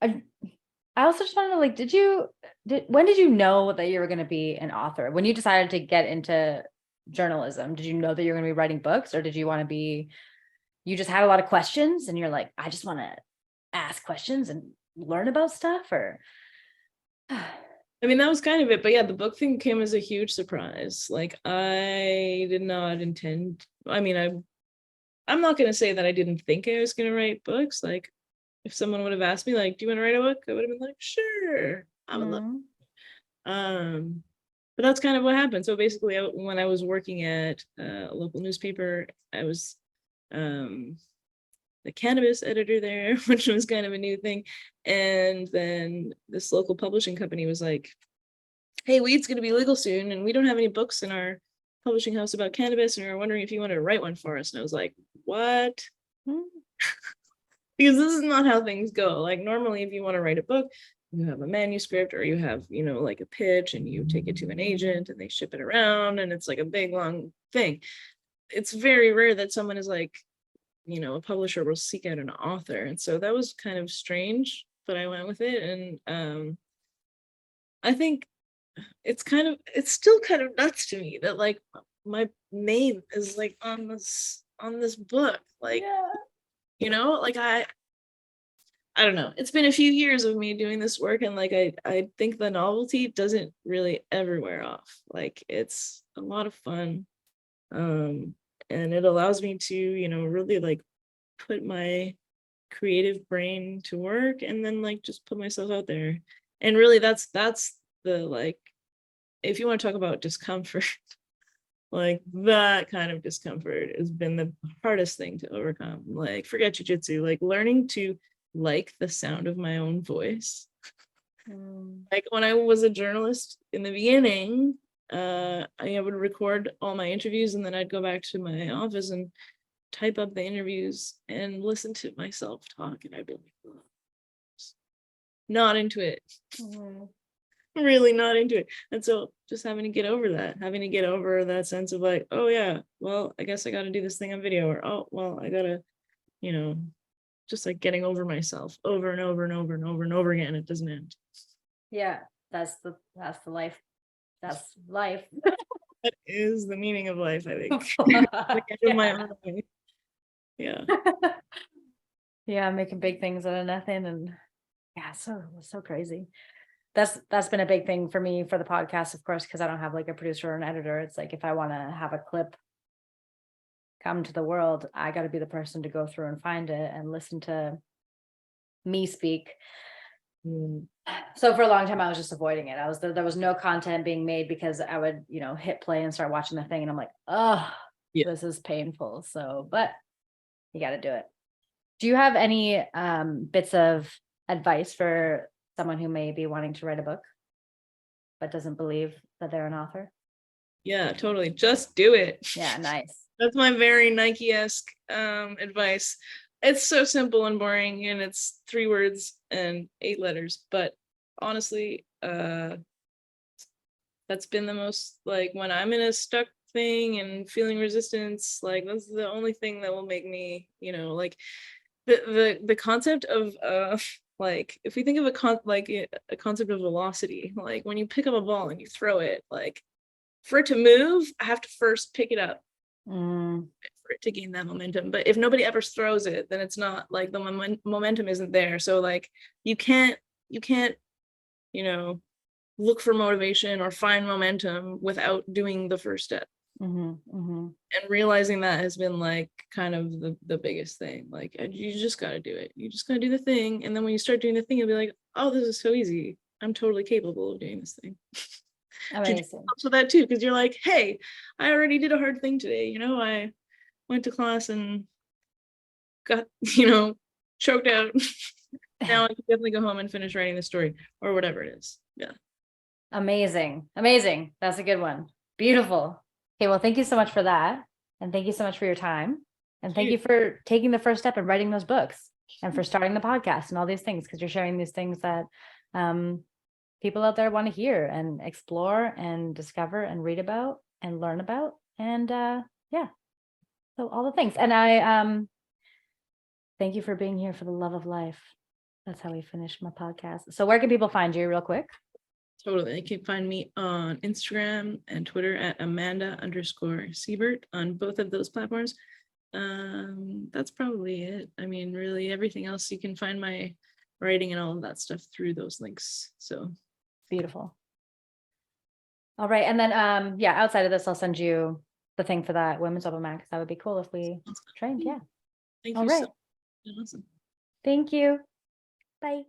Speaker 1: I also just want to know, like, when did you know that you were going to be an author? When you decided to get into journalism, did you know that you're going to be writing books, or did you want to be, you just had a lot of questions and you're like, I just want to ask questions and learn about stuff? Or
Speaker 2: I mean, that was kind of it. But yeah, the book thing came as a huge surprise. Like I did not intend, I mean, I'm not going to say that I didn't think I was going to write books. Like if someone would have asked me, like, do you want to write a book? I would have been like, sure, I would love it. But that's kind of what happened. So basically, when I was working at a local newspaper, I was the Cannabis editor there, which was kind of a new thing. And then this local publishing company was like, hey, weed's going to be legal soon, and we don't have any books in our publishing house about cannabis, and we're wondering if you want to write one for us. And I was like, what? Because this is not how things go. Like normally, if you want to write a book, you have a manuscript, or you have, you know, like a pitch, and you take it to an agent and they ship it around, and it's like a big long thing. It's very rare that someone is like, you know, a publisher will seek out an author. And so that was kind of strange, but I went with it. And I think it's still kind of nuts to me that like my name is like on this book. Like, you know, like I don't know. It's been a few years of me doing this work, and like I think the novelty doesn't really ever wear off. Like it's a lot of fun. And it allows me to, you know, really like put my creative brain to work, and then like just put myself out there. And really that's the, like, if you want to talk about discomfort, like that kind of discomfort has been the hardest thing to overcome. Like forget jujitsu, like learning to like the sound of my own voice. Like when I was a journalist in the beginning, I would record all my interviews, and then I'd go back to my office and type up the interviews and listen to myself talk, and I'd be like, not into it. Really not into it. And so just having to get over that sense of like, oh yeah, well, I guess I got to do this thing on video, or oh well, I gotta, you know, just like getting over myself over and over and over and over and over again. It doesn't end.
Speaker 1: yeah, that's the life. That's life.
Speaker 2: That is the meaning of life, I think. My own life. Yeah.
Speaker 1: Yeah, making big things out of nothing. And yeah, so crazy. That's been a big thing for me for the podcast, of course, because I don't have like a producer or an editor. It's like if I want to have a clip come to the world, I got to be the person to go through and find it and listen to me speak. So for a long time I was just avoiding it. There was no content being made because I would, you know, hit play and start watching the thing, and I'm like, oh, this is painful. So, but you got to do it. Do you have any bits of advice for someone who may be wanting to write a book but doesn't believe that they're an author?
Speaker 2: Yeah, totally. Just do it.
Speaker 1: Yeah, nice.
Speaker 2: That's my very Nike-esque advice. It's so simple and boring, and it's 3 words and 8 letters. But honestly, that's been the most, like, when I'm in a stuck thing and feeling resistance, like that's the only thing that will make me, you know, like the concept of Like if we think of a concept of velocity, like when you pick up a ball and you throw it, like for it to move, I have to first pick it up for it to gain that momentum. But if nobody ever throws it, then it's not like the momentum isn't there. So like you can't, you know, look for motivation or find momentum without doing the first step. And realizing that has been like kind of the biggest thing. Like you just got to do it. You just got to do the thing. And then when you start doing the thing, you'll be like, oh, this is so easy. I'm totally capable of doing this thing.
Speaker 1: Amazing.
Speaker 2: So that too, because you're like, hey, I already did a hard thing today. You know, I went to class and got, you know, choked out. Now I can definitely go home and finish writing the story or whatever it is. Yeah.
Speaker 1: Amazing. Amazing. That's a good one. Beautiful. Okay, well, thank you so much for that. And thank you so much for your time. And thank you for taking the first step and writing those books and for starting the podcast and all these things, because you're sharing these things that people out there want to hear and explore and discover and read about and learn about. And yeah, so all the things. And I thank you for being here for the love of life. That's how we finish my podcast. So where can people find you real quick?
Speaker 2: Totally. You can find me on Instagram and Twitter at Amanda_Siebert on both of those platforms. That's probably it. I mean, really everything else, you can find my writing and all of that stuff through those links. So
Speaker 1: beautiful. All right. And then yeah, outside of this, I'll send you the thing for that women's open mic. That would be cool if we trained. Yeah.
Speaker 2: Thank
Speaker 1: all
Speaker 2: you.
Speaker 1: right.
Speaker 2: Awesome.
Speaker 1: Thank you. Bye.